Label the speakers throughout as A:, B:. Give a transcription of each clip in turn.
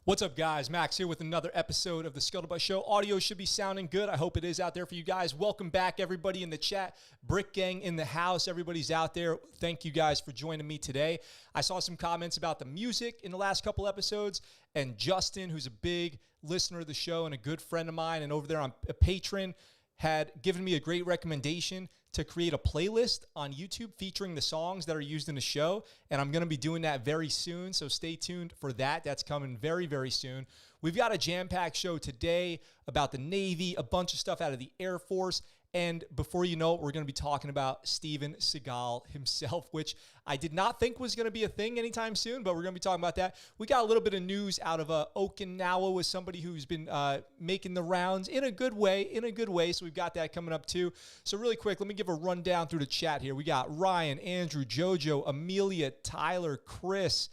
A: What's up, guys? Max here with another episode of the ScuttleButt Show. Audio should be sounding good. I hope it is out there for you guys. Welcome back, everybody in the chat. Brick Gang in the house. Everybody's out there. Thank you guys for joining me today. I saw some comments about the music in the last couple episodes, and Justin, who's a big listener of the show and a good friend of mine, and over there on a patron, had given me a great recommendation to create a playlist on YouTube featuring the songs that are used in the show, and I'm going to be doing that very soon, so stay tuned for that. That's coming very, very soon. We've got a jam-packed show today about the Navy, a bunch of stuff out of the Air Force, and before you know it, we're going to be talking about Steven Segal himself, which I did not think was going to be a thing anytime soon, but we're going to be talking about that. We got a little bit of news out of Okinawa with somebody who's been making the rounds in a good way, so we've got that coming up too. So really quick, let me give a rundown through the chat here. We got Ryan, Andrew, Jojo, Amelia, Tyler, Chris,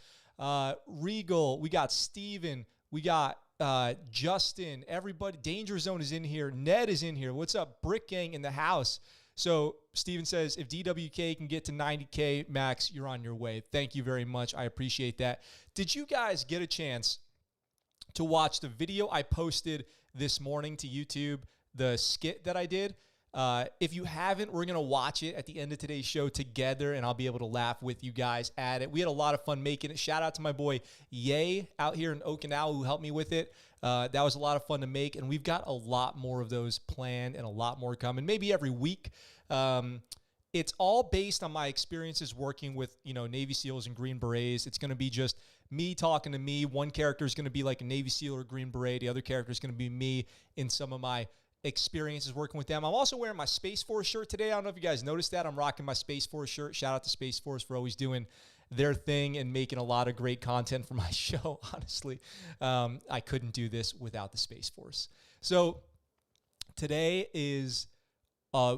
A: Regal, we got Steven, we got Justin, everybody. Danger Zone is in here. Ned is in here. What's up? Brick Gang in the house. So Steven says, if DWK can get to 90K, Max, you're on your way. Thank you very much. I appreciate that. Did you guys get a chance to watch the video I posted this morning to YouTube, the skit that I did? If you haven't, we're going to watch it at the end of today's show together, and I'll be able to laugh with you guys at it. We had a lot of fun making it. Shout out to my boy Ye out here in Okinawa who helped me with it. That was a lot of fun to make, and we've got a lot more of those planned and a lot more coming, maybe every week. It's all based on my experiences working with, Navy SEALs and Green Berets. It's going to be just me talking to me. One character is going to be like a Navy SEAL or Green Beret. The other character is going to be me in some of my experiences working with them. I'm also wearing my Space Force shirt today. I don't know if you guys noticed that. I'm rocking my Space Force shirt. Shout out to Space Force for always doing their thing and making a lot of great content for my show. Honestly, I couldn't do this without the Space Force. So today is,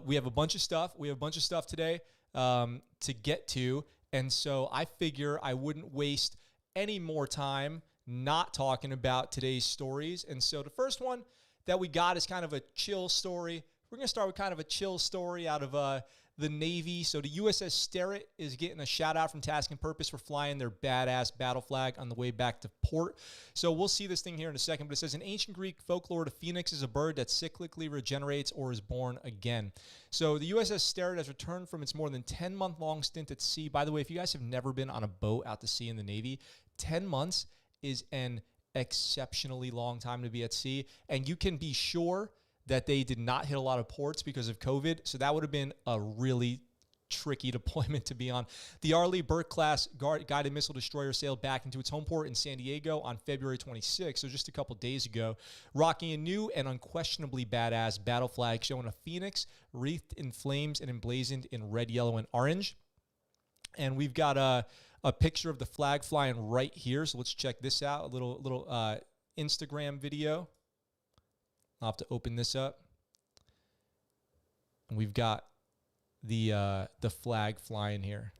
A: we have a bunch of stuff. We have a bunch of stuff today to get to. And so I figure I wouldn't waste any more time not talking about today's stories. And so the first one that we got is kind of a chill story. We're going to start with kind of a chill story out of the Navy. So the USS Sterett is getting a shout out from Task and Purpose for flying their badass battle flag on the way back to port. So we'll see this thing here in a second, but it says in ancient Greek folklore, the phoenix is a bird that cyclically regenerates or is born again. So the USS Sterett has returned from its more than 10-month-long stint at sea. By the way, if you guys have never been on a boat out to sea in the Navy, 10 months is an exceptionally long time to be at sea, and you can be sure that they did not hit a lot of ports because of COVID, so that would have been a really tricky deployment to be on. The Arleigh Burke-class guided missile destroyer sailed back into its home port in San Diego on February 26, so just a couple days ago, rocking a new and unquestionably badass battle flag showing a phoenix wreathed in flames and emblazoned in red, yellow, and orange. And we've got a picture of the flag flying right here. So let's check this out. A little Instagram video. I'll have to open this up. And we've got the flag flying here.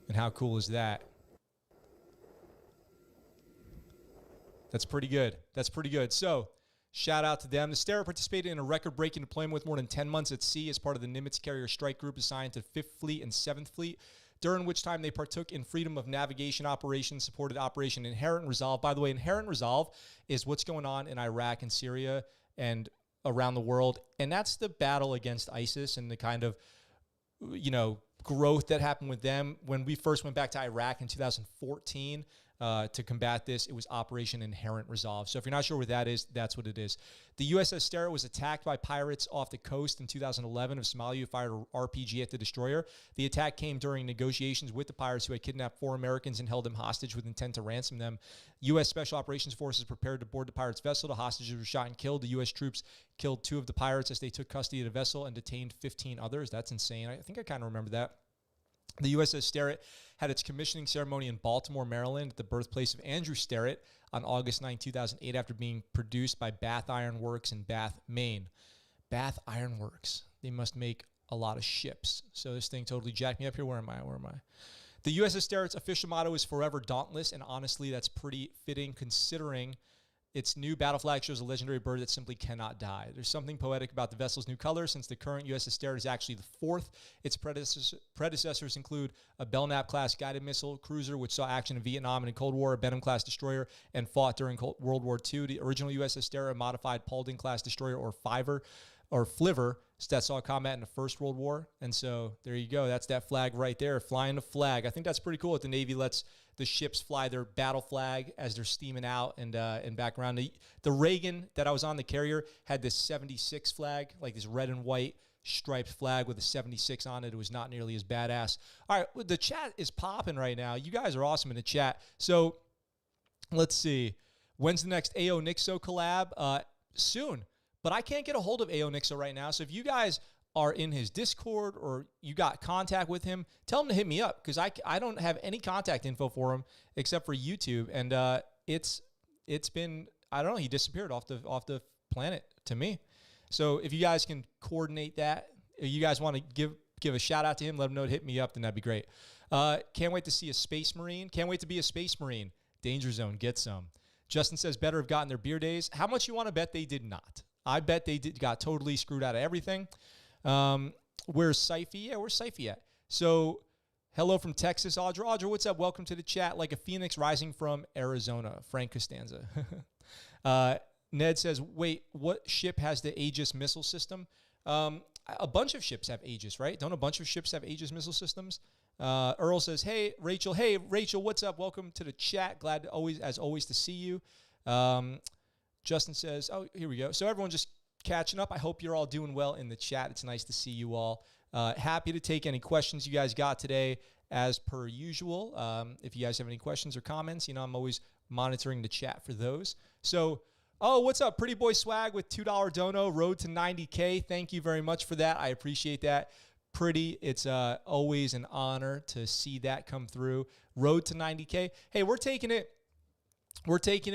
A: And how cool is that? That's pretty good. That's pretty good. So shout out to them. The Sterett participated in a record-breaking deployment with more than 10 months at sea as part of the Nimitz Carrier Strike Group assigned to 5th Fleet and 7th Fleet, during which time they partook in freedom of navigation operations, supported Operation Inherent Resolve. By the way, Inherent Resolve is what's going on in Iraq and Syria and around the world, and that's the battle against ISIS and the kind of, growth that happened with them. When we first went back to Iraq in 2014 to combat this, it was Operation Inherent Resolve. So if you're not sure what that is, that's what it is. The USS Sterett was attacked by pirates off the coast in 2011 of Somalia who fired an RPG at the destroyer. The attack came during negotiations with the pirates who had kidnapped 4 Americans and held them hostage with intent to ransom them. U.S. Special Operations Forces prepared to board the pirates' vessel. The hostages were shot and killed. The U.S. troops killed 2 of the pirates as they took custody of the vessel and detained 15 others. That's insane. I think I kind of remember that. The USS Sterett had its commissioning ceremony in Baltimore, Maryland, at the birthplace of Andrew Sterett on August 9, 2008, after being produced by Bath Iron Works in Bath, Maine. Bath Iron Works. They must make a lot of ships. So this thing totally jacked me up here. Where am I? The USS Sterett's official motto is Forever Dauntless, and honestly, that's pretty fitting considering Its new battle flag shows a legendary bird that simply cannot die. There's something poetic about the vessel's new color, since the current USS Terror is actually the fourth. Its predecessors include a Belknap-class guided missile cruiser, which saw action in Vietnam and in Cold War, a Benham-class destroyer, and fought during World War II. The original USS Terror, a modified Paulding-class destroyer or Flivver, that saw combat in the First World War. And so there you go. That's that flag right there, flying the flag. I think that's pretty cool that the Navy lets the ships fly their battle flag as they're steaming out and back around. The Reagan that I was on, the carrier, had this 76 flag, like this red and white striped flag with a 76 on it. It was not nearly as badass. All right, the chat is popping right now. You guys are awesome in the chat. So let's see. When's the next AO Nixo collab? Soon. But I can't get a hold of AO Nixo right now. So if you guys are in his Discord or you got contact with him, tell him to hit me up, because I don't have any contact info for him except for YouTube. And it's been, I don't know, he disappeared off the planet to me. So if you guys can coordinate that, if you guys want to give a shout out to him, let him know to hit me up, then that'd be great. Can't wait to see a Space Marine. Can't wait to be a Space Marine. Danger Zone, get some. Justin says better have gotten their beer days. How much you want to bet they did not? I bet they got totally screwed out of everything. Where's Syfy? Yeah, where's Syfy at? So, hello from Texas, Audra. Audra, what's up? Welcome to the chat. Like a phoenix rising from Arizona. Frank Costanza. Ned says, wait, what ship has the Aegis missile system? A bunch of ships have Aegis, right? Don't a bunch of ships have Aegis missile systems? Earl says, hey, Rachel. Hey, Rachel, what's up? Welcome to the chat. Glad as always to see you. Justin says, oh, here we go. So everyone just catching up. I hope you're all doing well in the chat. It's nice to see you all. Happy to take any questions you guys got today as per usual. If you guys have any questions or comments, you know, I'm always monitoring the chat for those. So, oh, what's up? Pretty Boy Swag with $2 dono, road to 90K. Thank you very much for that. I appreciate that. Pretty, it's always an honor to see that come through. Road to 90K. Hey, we're taking it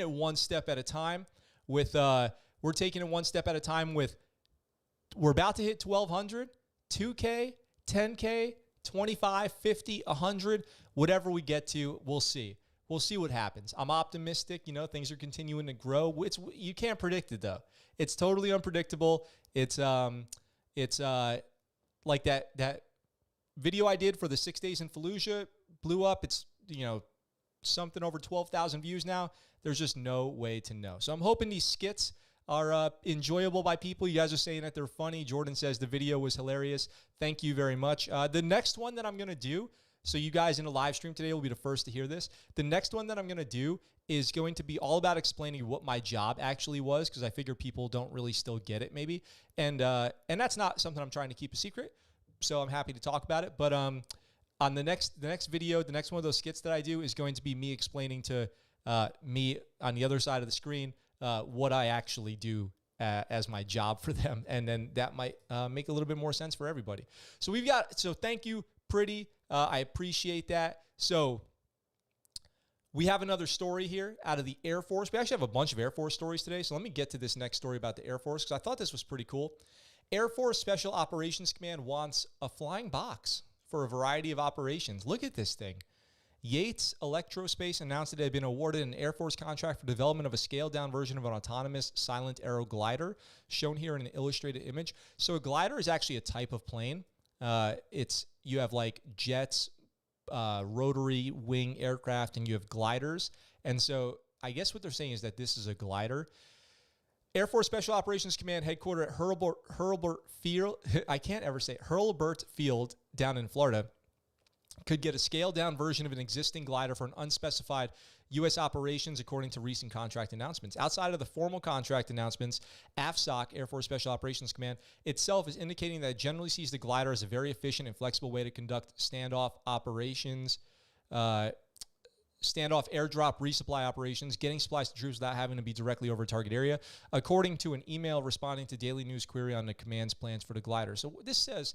A: one step at a time. We're taking it one step at a time we're about to hit 1,200, 2K, 10K, 25, 50, 100, whatever we get to, we'll see. We'll see what happens. I'm optimistic. You know, things are continuing to grow. You can't predict it, though. It's totally unpredictable. It's like that video I did for the 6 days in Fallujah blew up. It's, you know, something over 12,000 views now. There's just no way to know. So I'm hoping these skits are enjoyable by people. You guys are saying that they're funny. Jordan says the video was hilarious. Thank you very much. The next one that I'm going to do, so you guys in the live stream today will be the first to hear this. The next one that I'm going to do is going to be all about explaining what my job actually was, because I figure people don't really still get it maybe. And that's not something I'm trying to keep a secret, so I'm happy to talk about it. But on the next video, the next one of those skits that I do is going to be me explaining to me on the other side of the screen what I actually do as my job for them. And then that might make a little bit more sense for everybody. So thank you, Pretty. I appreciate that. So we have another story here out of the Air Force. We actually have a bunch of Air Force stories today. So let me get to this next story about the Air Force, because I thought this was pretty cool. Air Force Special Operations Command wants a flying box for a variety of operations. Look at this thing. Yates Electrospace announced that it had been awarded an Air Force contract for development of a scaled-down version of an autonomous silent aero glider, shown here in an illustrated image. So a glider is actually a type of plane. You have like jets, rotary wing aircraft, and you have gliders. And so I guess what they're saying is that this is a glider. Air Force Special Operations Command headquartered at Hurlburt Field. I can't ever say it. Hurlburt Field down in Florida could get a scaled-down version of an existing glider for an unspecified U.S. operations, according to recent contract announcements. Outside of the formal contract announcements, AFSOC, Air Force Special Operations Command, itself is indicating that it generally sees the glider as a very efficient and flexible way to conduct standoff operations, standoff airdrop resupply operations, getting supplies to troops without having to be directly over a target area, according to an email responding to Daily News query on the command's plans for the glider. So this says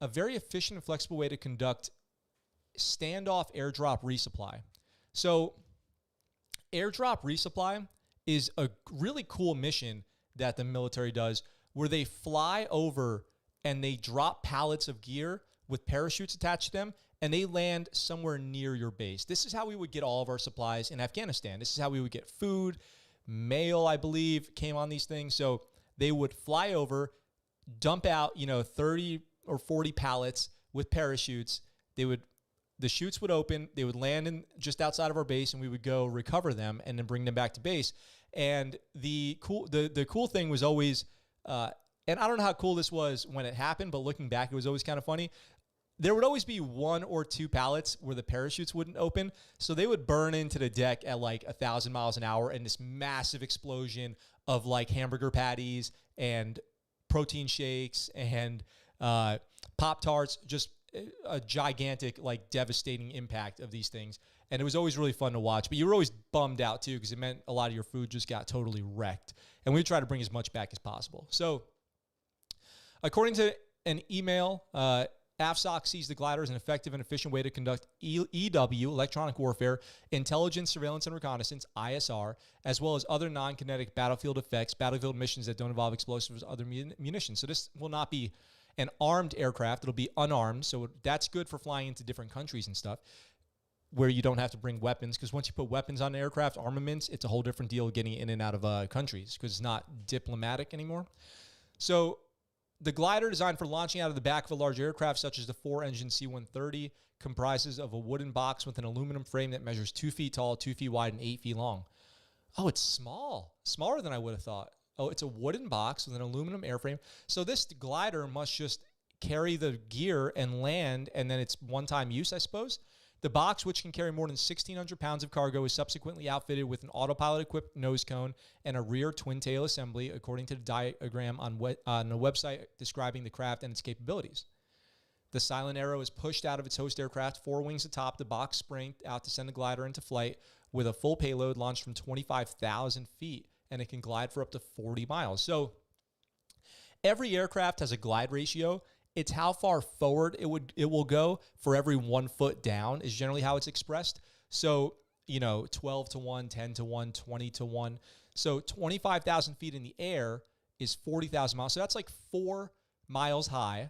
A: a very efficient and flexible way to conduct standoff airdrop resupply. So airdrop resupply is a really cool mission that the military does, where they fly over and they drop pallets of gear with parachutes attached to them, and they land somewhere near your base. This is how we would get all of our supplies in Afghanistan. This is how we would get food, male, I believe, came on these things. So they would fly over, dump out, 30 or 40 pallets with parachutes. The chutes would open, they would land in just outside of our base, and we would go recover them and then bring them back to base. And the cool thing was always, and I don't know how cool this was when it happened, but looking back, it was always kind of funny. There would always be 1 or 2 pallets where the parachutes wouldn't open. So they would burn into the deck at like 1,000 miles an hour, and this massive explosion of like hamburger patties and protein shakes and Pop-Tarts, just a gigantic, like, devastating impact of these things. And it was always really fun to watch. But you were always bummed out, too, because it meant a lot of your food just got totally wrecked. And we would try to bring as much back as possible. So, according to an email, AFSOC sees the glider as an effective and efficient way to conduct EW, electronic warfare, intelligence, surveillance, and reconnaissance, ISR, as well as other non-kinetic battlefield effects, battlefield missions that don't involve explosives or other munitions. So this will not be an armed aircraft. It'll be unarmed. So that's good for flying into different countries and stuff where you don't have to bring weapons, because once you put weapons on aircraft, armaments, it's a whole different deal getting in and out of countries because it's not diplomatic anymore. So the glider, designed for launching out of the back of a large aircraft such as the 4-engine C-130, comprises of a wooden box with an aluminum frame that measures 2 feet tall, 2 feet wide, and 8 feet long. Oh, it's small. Smaller than I would have thought. Oh, it's a wooden box with an aluminum airframe. So this glider must just carry the gear and land, and then it's one-time use, I suppose. The box, which can carry more than 1,600 pounds of cargo, is subsequently outfitted with an autopilot-equipped nose cone and a rear twin-tail assembly, according to the diagram on a website describing the craft and its capabilities. The Silent Arrow is pushed out of its host aircraft, 4 wings atop, the box springed out to send the glider into flight with a full payload launched from 25,000 feet, and it can glide for up to 40 miles. So every aircraft has a glide ratio. It's how far forward it will go for every 1 foot down is generally how it's expressed. So, 12 to 1, 10 to 1, 20 to 1. So 25,000 feet in the air is 40,000 miles. So that's like 4 miles high,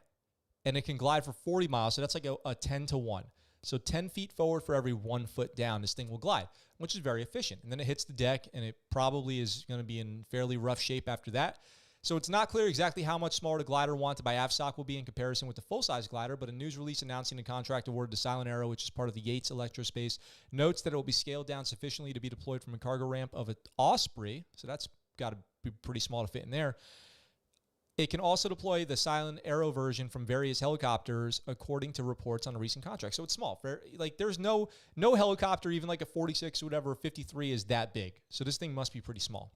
A: and it can glide for 40 miles. So that's like a 10 to 1. So 10 feet forward for every 1 foot down, this thing will glide, which is very efficient. And then it hits the deck, and it probably is going to be in fairly rough shape after that. So it's not clear exactly how much smaller the glider wanted by AFSOC will be in comparison with the full-size glider, but a news release announcing the contract awarded to Silent Arrow, which is part of the Yates Electrospace, notes that it will be scaled down sufficiently to be deployed from a cargo ramp of an Osprey, so that's got to be pretty small to fit in there. It can also deploy the Silent Arrow version from various helicopters, according to reports on a recent contract. So it's small. Like, there's no helicopter, even like a 46 or whatever, 53 is that big. So this thing must be pretty small.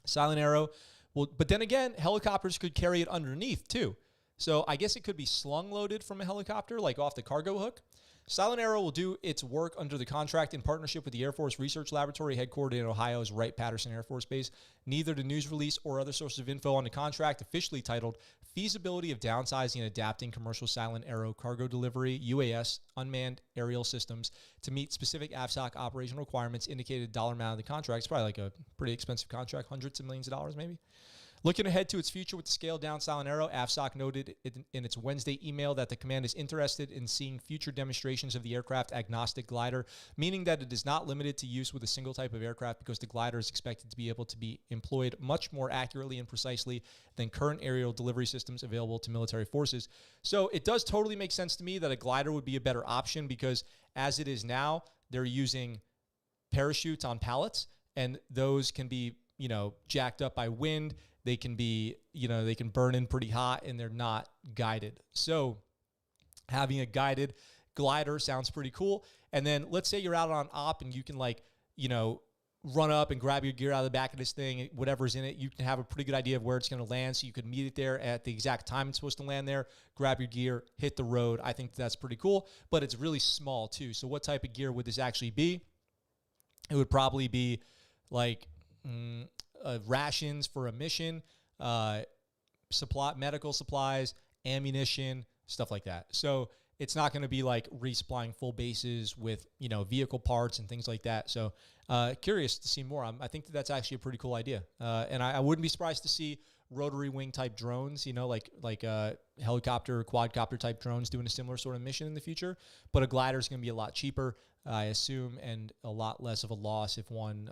A: Silent Arrow. Well, but then again, helicopters could carry it underneath too. So I guess it could be slung loaded from a helicopter, like off the cargo hook. Silent Arrow will do its work under the contract in partnership with the Air Force Research Laboratory, headquartered in Ohio's Wright-Patterson Air Force Base. Neither the news release or other sources of info on the contract, officially titled Feasibility of Downsizing and Adapting Commercial Silent Arrow Cargo Delivery, UAS, Unmanned Aerial Systems, to meet specific AFSOC operational requirements, indicated dollar amount of the contract. It's probably like a pretty expensive contract, hundreds of millions of dollars maybe. Looking ahead to its future with the scaled-down Silent Arrow, AFSOC noted in its Wednesday email that the command is interested in seeing future demonstrations of the aircraft-agnostic glider, meaning that it is not limited to use with a single type of aircraft, because the glider is expected to be able to be employed much more accurately and precisely than current aerial delivery systems available to military forces. So it does totally make sense to me that a glider would be a better option, because as it is now, they're using parachutes on pallets, and those can be, jacked up by wind. They can be, they can burn in pretty hot, and they're not guided. So having a guided glider sounds pretty cool. And then let's say you're out on op and you can run up and grab your gear out of the back of this thing, whatever's in it. You can have a pretty good idea of where it's going to land, so you could meet it there at the exact time it's supposed to land there, grab your gear, hit the road. I think that's pretty cool, but it's really small too. So what type of gear would this actually be? It would probably be like rations for a mission, medical supplies, ammunition, stuff like that. So it's not going to be like resupplying full bases with, vehicle parts and things like that. So curious to see more. I think that's actually a pretty cool idea. And I wouldn't be surprised to see rotary wing type drones, like helicopter, quadcopter type drones doing a similar sort of mission in the future. But a glider is going to be a lot cheaper, I assume, and a lot less of a loss if one,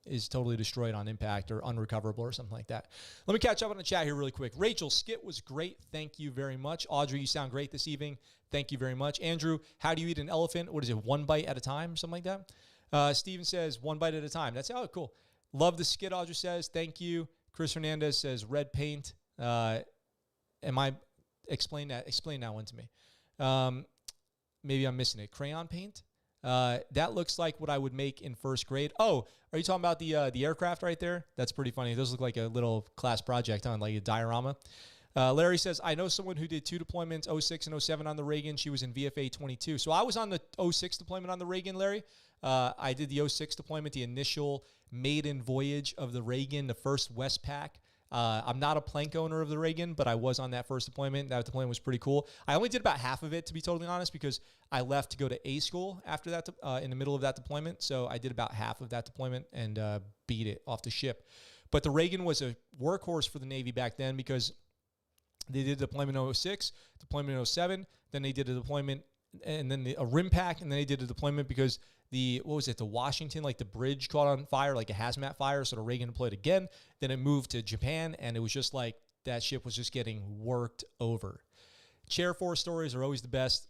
A: is totally destroyed on impact or unrecoverable or something like that. Let me catch up on the chat here really quick. Rachel, skit was great. Thank you very much. Audrey, you sound great this evening. Thank you very much. Andrew, how do you eat an elephant? What is it, one bite at a time, something like that? Steven says, one bite at a time. That's, oh, cool. Love the skit, Audrey says. Thank you. Chris Hernandez says, red paint. Explain that one to me. Maybe I'm missing it. Crayon paint? That looks like what I would make in first grade. Oh, are you talking about the aircraft right there? That's pretty funny. Those look like a little class project on like a diorama. Larry says, I know someone who did 2 deployments, 06 and 07 on the Reagan. She was in VFA 22. So I was on the 06 deployment on the Reagan, Larry. I did the 06 deployment, the initial maiden voyage of the Reagan, the first Westpac. I'm not a plank owner of the Reagan, but I was on that first deployment. That deployment was pretty cool. I only did about half of it, to be totally honest, because I left to go to A school after that, in the middle of that deployment. So I did about half of that deployment and beat it off the ship. But the Reagan was a workhorse for the Navy back then because they did deployment in 06, deployment in 07, then they did a deployment and then a rim pack, and then they did a deployment because the Washington, like the bridge caught on fire, like a hazmat fire, so the Reagan deployed again. Then it moved to Japan, and it was just like that ship was just getting worked over. Chair Force stories are always the best.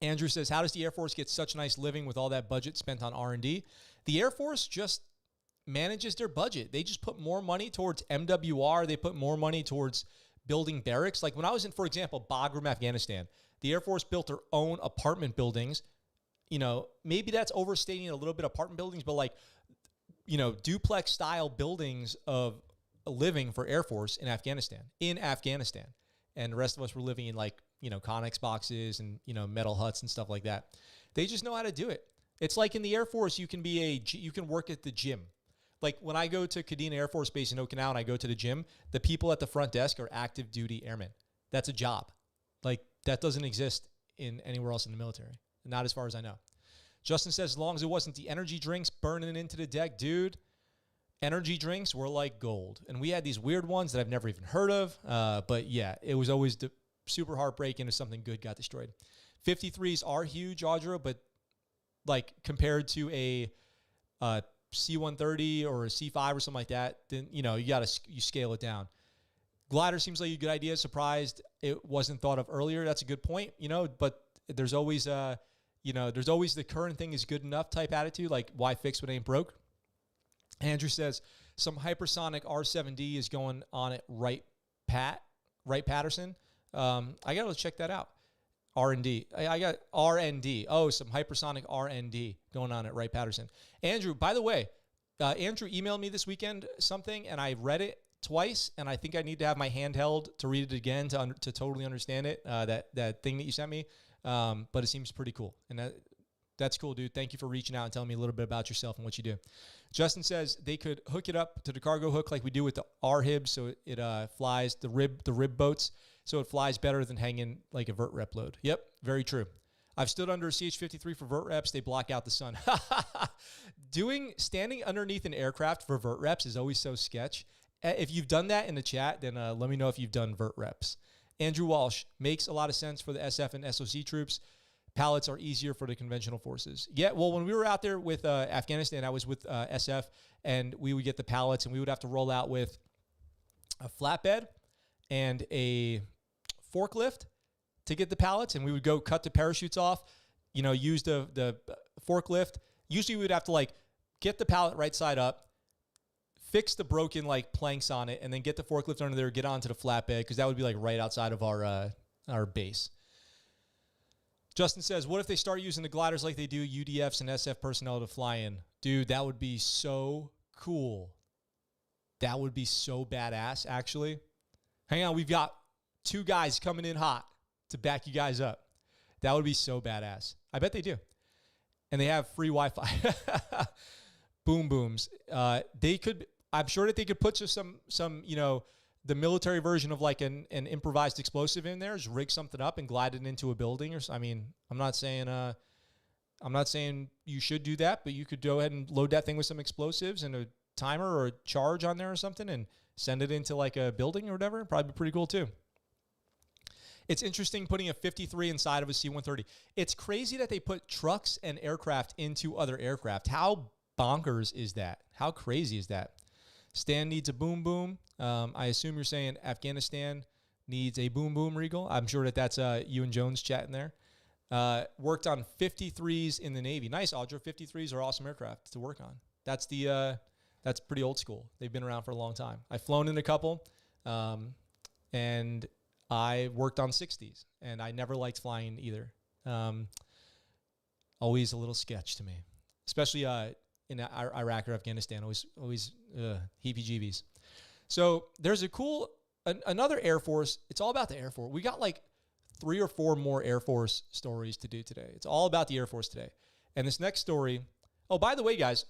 A: Andrew says, how does the Air Force get such nice living with all that budget spent on R&D? The Air Force just manages their budget. They just put more money towards MWR. They put more money towards building barracks. Like when I was in, for example, Bagram, Afghanistan, the Air Force built their own apartment buildings. Maybe that's overstating a little bit, apartment buildings, but like, duplex style buildings of living for Air Force in Afghanistan. And the rest of us were living in like, Connex boxes and, metal huts and stuff like that. They just know how to do it. It's like in the Air Force, you can work at the gym. Like when I go to Kadena Air Force Base in Okinawa and I go to the gym, the people at the front desk are active duty airmen. That's a job. Like that doesn't exist in anywhere else in the military. Not as far as I know. Justin says, as long as it wasn't the energy drinks burning into the deck, dude, energy drinks were like gold. And we had these weird ones that I've never even heard of. But yeah, it was always super heartbreaking if something good got destroyed. 53s are huge, Audra, but like compared to a C-130 or a C-5 or something like that, then, you scale it down. Glider seems like a good idea. Surprised it wasn't thought of earlier. That's a good point, but there's always there's always the current thing is good enough type attitude, like why fix what ain't broke? Andrew says some hypersonic R7D is going on at Wright Patterson. I got to check that out. R&D. I got R&D. Oh, some hypersonic R&D going on at Wright Patterson. Andrew, by the way, Andrew emailed me this weekend something, and I read it twice, and I think I need to have my hand held to read it again to totally understand it, that thing that you sent me. But it seems pretty cool. And that's cool, dude. Thank you for reaching out and telling me a little bit about yourself and what you do. Justin says they could hook it up to the cargo hook like we do with the R-HIB, so it flies the rib boats, so it flies better than hanging like a vert rep load. Yep, very true. I've stood under a CH-53 for vert reps. They block out the sun. Standing underneath an aircraft for vert reps is always so sketch. If you've done that in the chat, then let me know if you've done vert reps. Andrew Walsh, makes a lot of sense for the SF and SOC troops. Pallets are easier for the conventional forces. Yeah, well, when we were out there with Afghanistan, I was with SF, and we would get the pallets, and we would have to roll out with a flatbed and a forklift to get the pallets, and we would go cut the parachutes off, use the forklift. Usually we would have to, like, get the pallet right side up, fix the broken, like, planks on it, and then get the forklift under there, get onto the flatbed, because that would be, like, right outside of our base. Justin says, what if they start using the gliders like they do UDFs and SF personnel to fly in? Dude, that would be so cool. That would be so badass, actually. Hang on, we've got 2 guys coming in hot to back you guys up. That would be so badass. I bet they do. And they have free Wi-Fi. Boom booms. I'm sure that they could put just some the military version of like an improvised explosive in there, just rig something up and glide it into a building. I'm not saying you should do that, but you could go ahead and load that thing with some explosives and a timer or a charge on there or something and send it into like a building or whatever. Probably pretty cool too. It's interesting putting a 53 inside of a C-130. It's crazy that they put trucks and aircraft into other aircraft. How bonkers is that? How crazy is that? Stan needs a boom boom. I assume you're saying Afghanistan needs a boom boom, Regal. I'm sure that's you and Jones chatting there. Worked on 53s in the Navy. Nice, Audra. 53s are awesome aircraft to work on. That's pretty old school. They've been around for a long time. I've flown in a couple, and I worked on 60s, and I never liked flying either. Always a little sketch to me, especially in Iraq or Afghanistan. Always heebie-jeebies. So there's another Air Force. It's all about the Air Force. We got like 3 or 4 more Air Force stories to do today. It's all about the Air Force today. And this next story, oh, by the way, guys,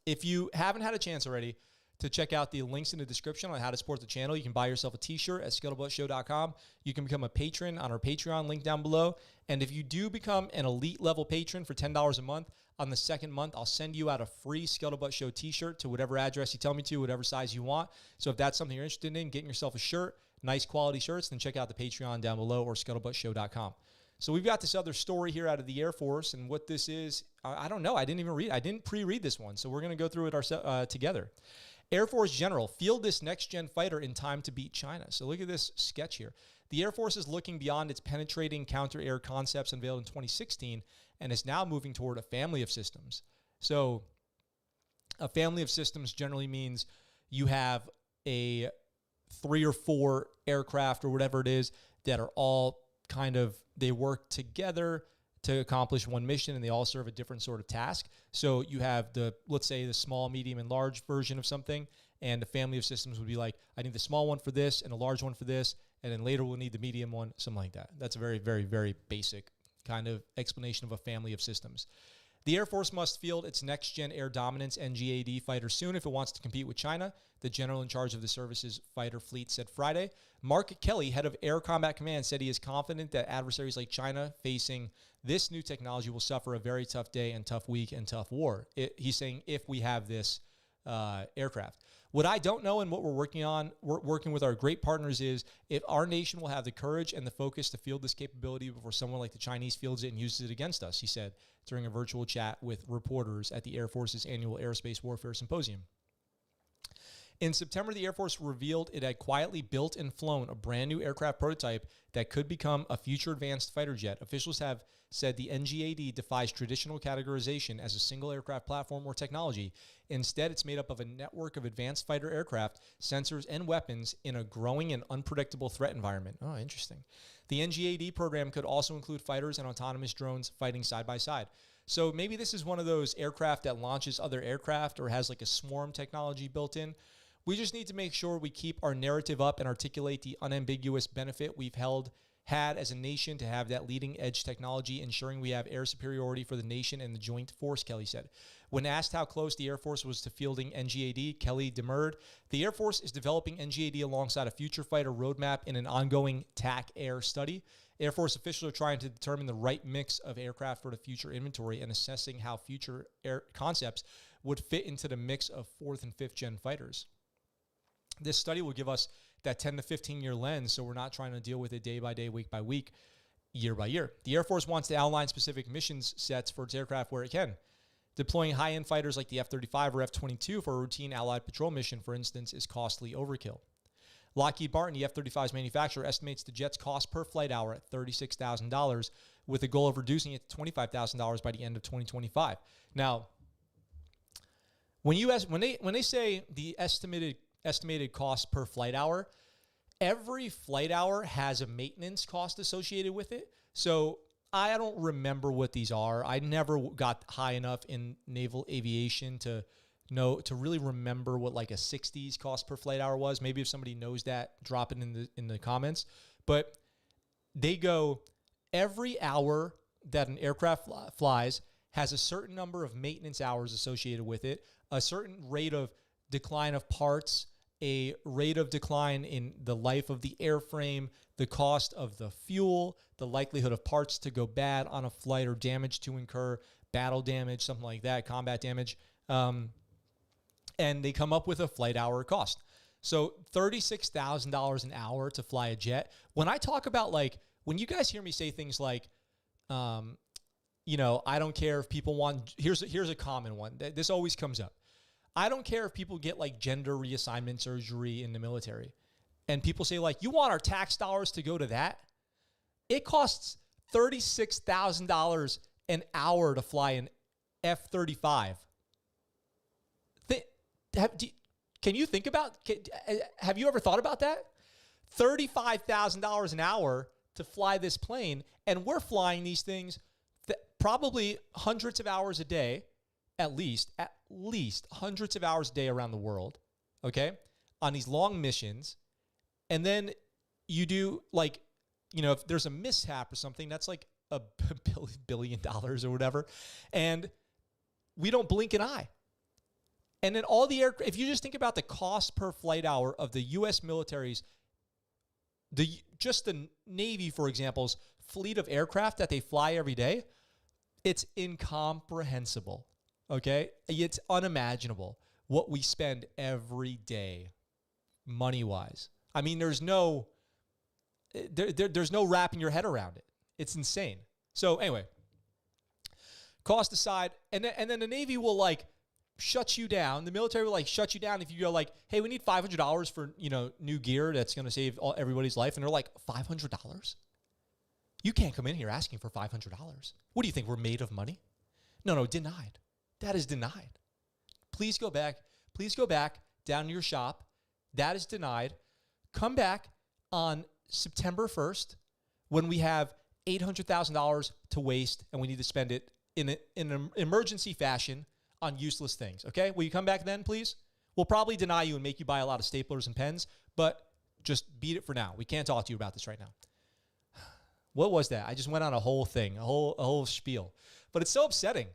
A: if you haven't had a chance already to check out the links in the description on how to support the channel, you can buy yourself a t-shirt at ScuttleButtShow.com. You can become a patron on our Patreon, link down below. And if you do become an elite level patron for $10 a month, on the second month, I'll send you out a free ScuttleButt Show t-shirt to whatever address you tell me to, whatever size you want. So if that's something you're interested in, getting yourself a shirt, nice quality shirts, then check out the Patreon down below or ScuttleButtShow.com. So we've got this other story here out of the Air Force, and what this is, I don't know. I didn't even read it. I didn't pre-read this one, so we're going to go through it together. Air Force General, field this next-gen fighter in time to beat China. So look at this sketch here. The Air Force is looking beyond its penetrating counter-air concepts unveiled in 2016 and is now moving toward a family of systems. So a family of systems generally means you have a 3 or 4 aircraft or whatever it is that are all kind of, they work together to accomplish one mission, and they all serve a different sort of task. So you have let's say the small, medium, and large version of something, and the family of systems would be like, I need the small one for this and a large one for this, and then later we'll need the medium one, something like that. That's a very, very, very basic kind of explanation of a family of systems. The Air Force must field its next-gen air dominance NGAD fighter soon if it wants to compete with China, the general in charge of the service's fighter fleet said Friday. Mark Kelly, head of Air Combat Command, said he is confident that adversaries like China facing this new technology will suffer a very tough day and tough week and tough war. He's saying if we have this aircraft. What I don't know and what we're working with our great partners is if our nation will have the courage and the focus to field this capability before someone like the Chinese fields it and uses it against us, he said during a virtual chat with reporters at the Air Force's annual Aerospace Warfare Symposium. In September, the Air Force revealed it had quietly built and flown a brand new aircraft prototype that could become a future advanced fighter jet. Officials have said the NGAD defies traditional categorization as a single aircraft platform or technology. Instead, it's made up of a network of advanced fighter aircraft, sensors, and weapons in a growing and unpredictable threat environment. Oh, interesting. The NGAD program could also include fighters and autonomous drones fighting side by side. So maybe this is one of those aircraft that launches other aircraft or has like a swarm technology built in. We just need to make sure we keep our narrative up and articulate the unambiguous benefit we've had as a nation to have that leading edge technology, ensuring we have air superiority for the nation and the joint force, Kelly said. When asked how close the Air Force was to fielding NGAD, Kelly demurred. The Air Force is developing NGAD alongside a future fighter roadmap in an ongoing TAC Air study. Air Force officials are trying to determine the right mix of aircraft for the future inventory and assessing how future air concepts would fit into the mix of 4th and 5th gen fighters. This study will give us that 10 to 15-year lens, so we're not trying to deal with it day by day, week by week, year by year. The Air Force wants to outline specific missions sets for its aircraft where it can. Deploying high-end fighters like the F-35 or F-22 for a routine Allied patrol mission, for instance, is costly overkill. Lockheed Martin, the F-35's manufacturer, estimates the jet's cost per flight hour at $36,000 with a goal of reducing it to $25,000 by the end of 2025. Now, when they say the estimated cost per flight hour, every flight hour has a maintenance cost associated with it. So I don't remember what these are. I never got high enough in naval aviation to really remember what like a 60s cost per flight hour was. Maybe if somebody knows that, drop it in the comments. But they go, every hour that an aircraft flies has a certain number of maintenance hours associated with it, a certain rate of decline of parts, a rate of decline in the life of the airframe, the cost of the fuel, the likelihood of parts to go bad on a flight or damage to incur, battle damage, something like that, combat damage. And they come up with a flight hour cost. So $36,000 an hour to fly a jet. When I talk about when you guys hear me say things like, I don't care if people want, here's a common one. This always comes up. I don't care if people get like gender reassignment surgery in the military. And people say like, you want our tax dollars to go to that? It costs $36,000 an hour to fly an F-35. Can you think about, have you ever thought about that? $35,000 an hour to fly this plane, and we're flying these things probably hundreds of hours a day, at least hundreds of hours a day around the world, okay, on these long missions. And then you do like, if there's a mishap or something, that's like $1 billion or whatever, and we don't blink an eye. And then all the if you just think about the cost per flight hour of the U.S. military's, just the Navy, for example's fleet of aircraft that they fly every day, it's incomprehensible, okay? It's unimaginable what we spend every day money-wise. I mean, there's no wrapping your head around it. It's insane. So anyway, cost aside, and then the Navy will like shut you down. The military will like shut you down if you go like, hey, we need $500 for, new gear that's going to save everybody's life. And they're like, $500? You can't come in here asking for $500. What do you think? We're made of money? No, denied. That is denied. Please go back down to your shop. That is denied. Come back on September 1st when we have $800,000 to waste and we need to spend it in an emergency fashion on useless things, okay? Will you come back then, please? We'll probably deny you and make you buy a lot of staplers and pens, but just beat it for now. We can't talk to you about this right now. What was that? I just went on a whole thing, a whole spiel. But it's so upsetting.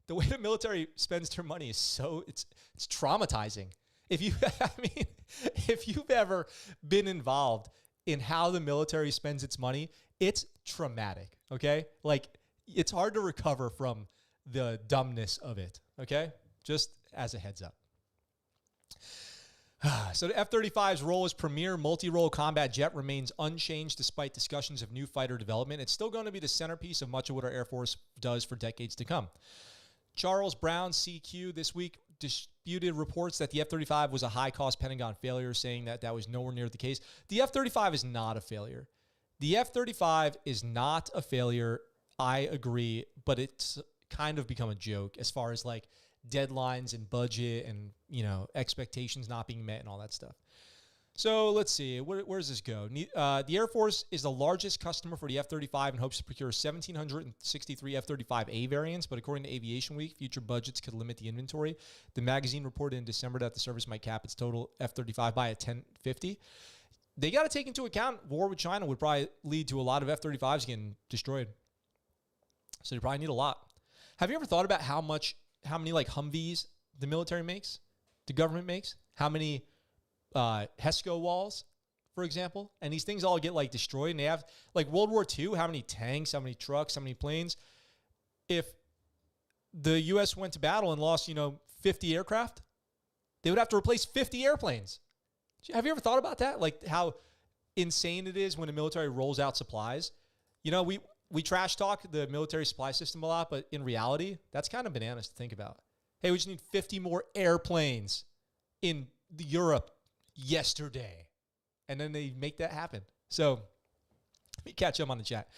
A: The way the military spends their money is it's traumatizing. If you've ever been involved in how the military spends its money, it's traumatic, okay? Like, it's hard to recover from the dumbness of it, okay? Just as a heads up. So the F-35's role as premier multi-role combat jet remains unchanged despite discussions of new fighter development. It's still going to be the centerpiece of much of what our Air Force does for decades to come. Charles Brown, CQ, this week disputed reports that the F-35 was a high-cost Pentagon failure, saying that was nowhere near the case. The F-35 is not a failure. The F-35 is not a failure, I agree, but it's kind of become a joke as far as like deadlines and budget and, expectations not being met and all that stuff. So let's see. Where does this go? The Air Force is the largest customer for the F-35 and hopes to procure 1,763 F-35A variants, but according to Aviation Week, future budgets could limit the inventory. The magazine reported in December that the service might cap its total F-35 by 1050. They got to take into account war with China would probably lead to a lot of F-35s getting destroyed. So you probably need a lot. Have you ever thought about how many like Humvees the military makes, the government makes? How many HESCO walls, for example? And these things all get like destroyed. And they have like World War II, how many tanks, how many trucks, how many planes? If the U.S. went to battle and lost, 50 aircraft, they would have to replace 50 airplanes. Have you ever thought about that? Like how insane it is when the military rolls out supplies? We trash talk the military supply system a lot, but in reality, that's kind of bananas to think about. Hey, we just need 50 more airplanes in Europe yesterday. And then they make that happen. So let me catch up on the chat.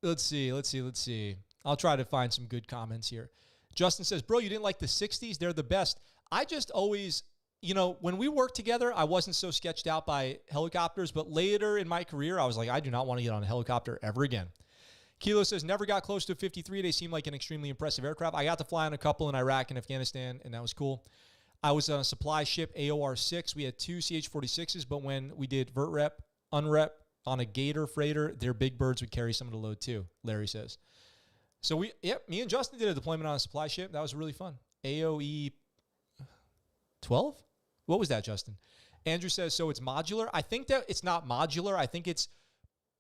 A: Let's see. I'll try to find some good comments here. Justin says, bro, you didn't like the 60s? They're the best. I just always, when we worked together, I wasn't so sketched out by helicopters, but later in my career, I was like, I do not want to get on a helicopter ever again. Kilo says, never got close to a 53. They seem like an extremely impressive aircraft. I got to fly on a couple in Iraq and Afghanistan, and that was cool. I was on a supply ship, AOR-6. We had 2 CH-46s, but when we did vert rep, unrep on a Gator freighter, their big birds would carry some of the load too, Larry says. So me and Justin did a deployment on a supply ship. That was really fun. AOE 12? What was that, Justin? Andrew says, so it's modular. I think that it's not modular. I think it's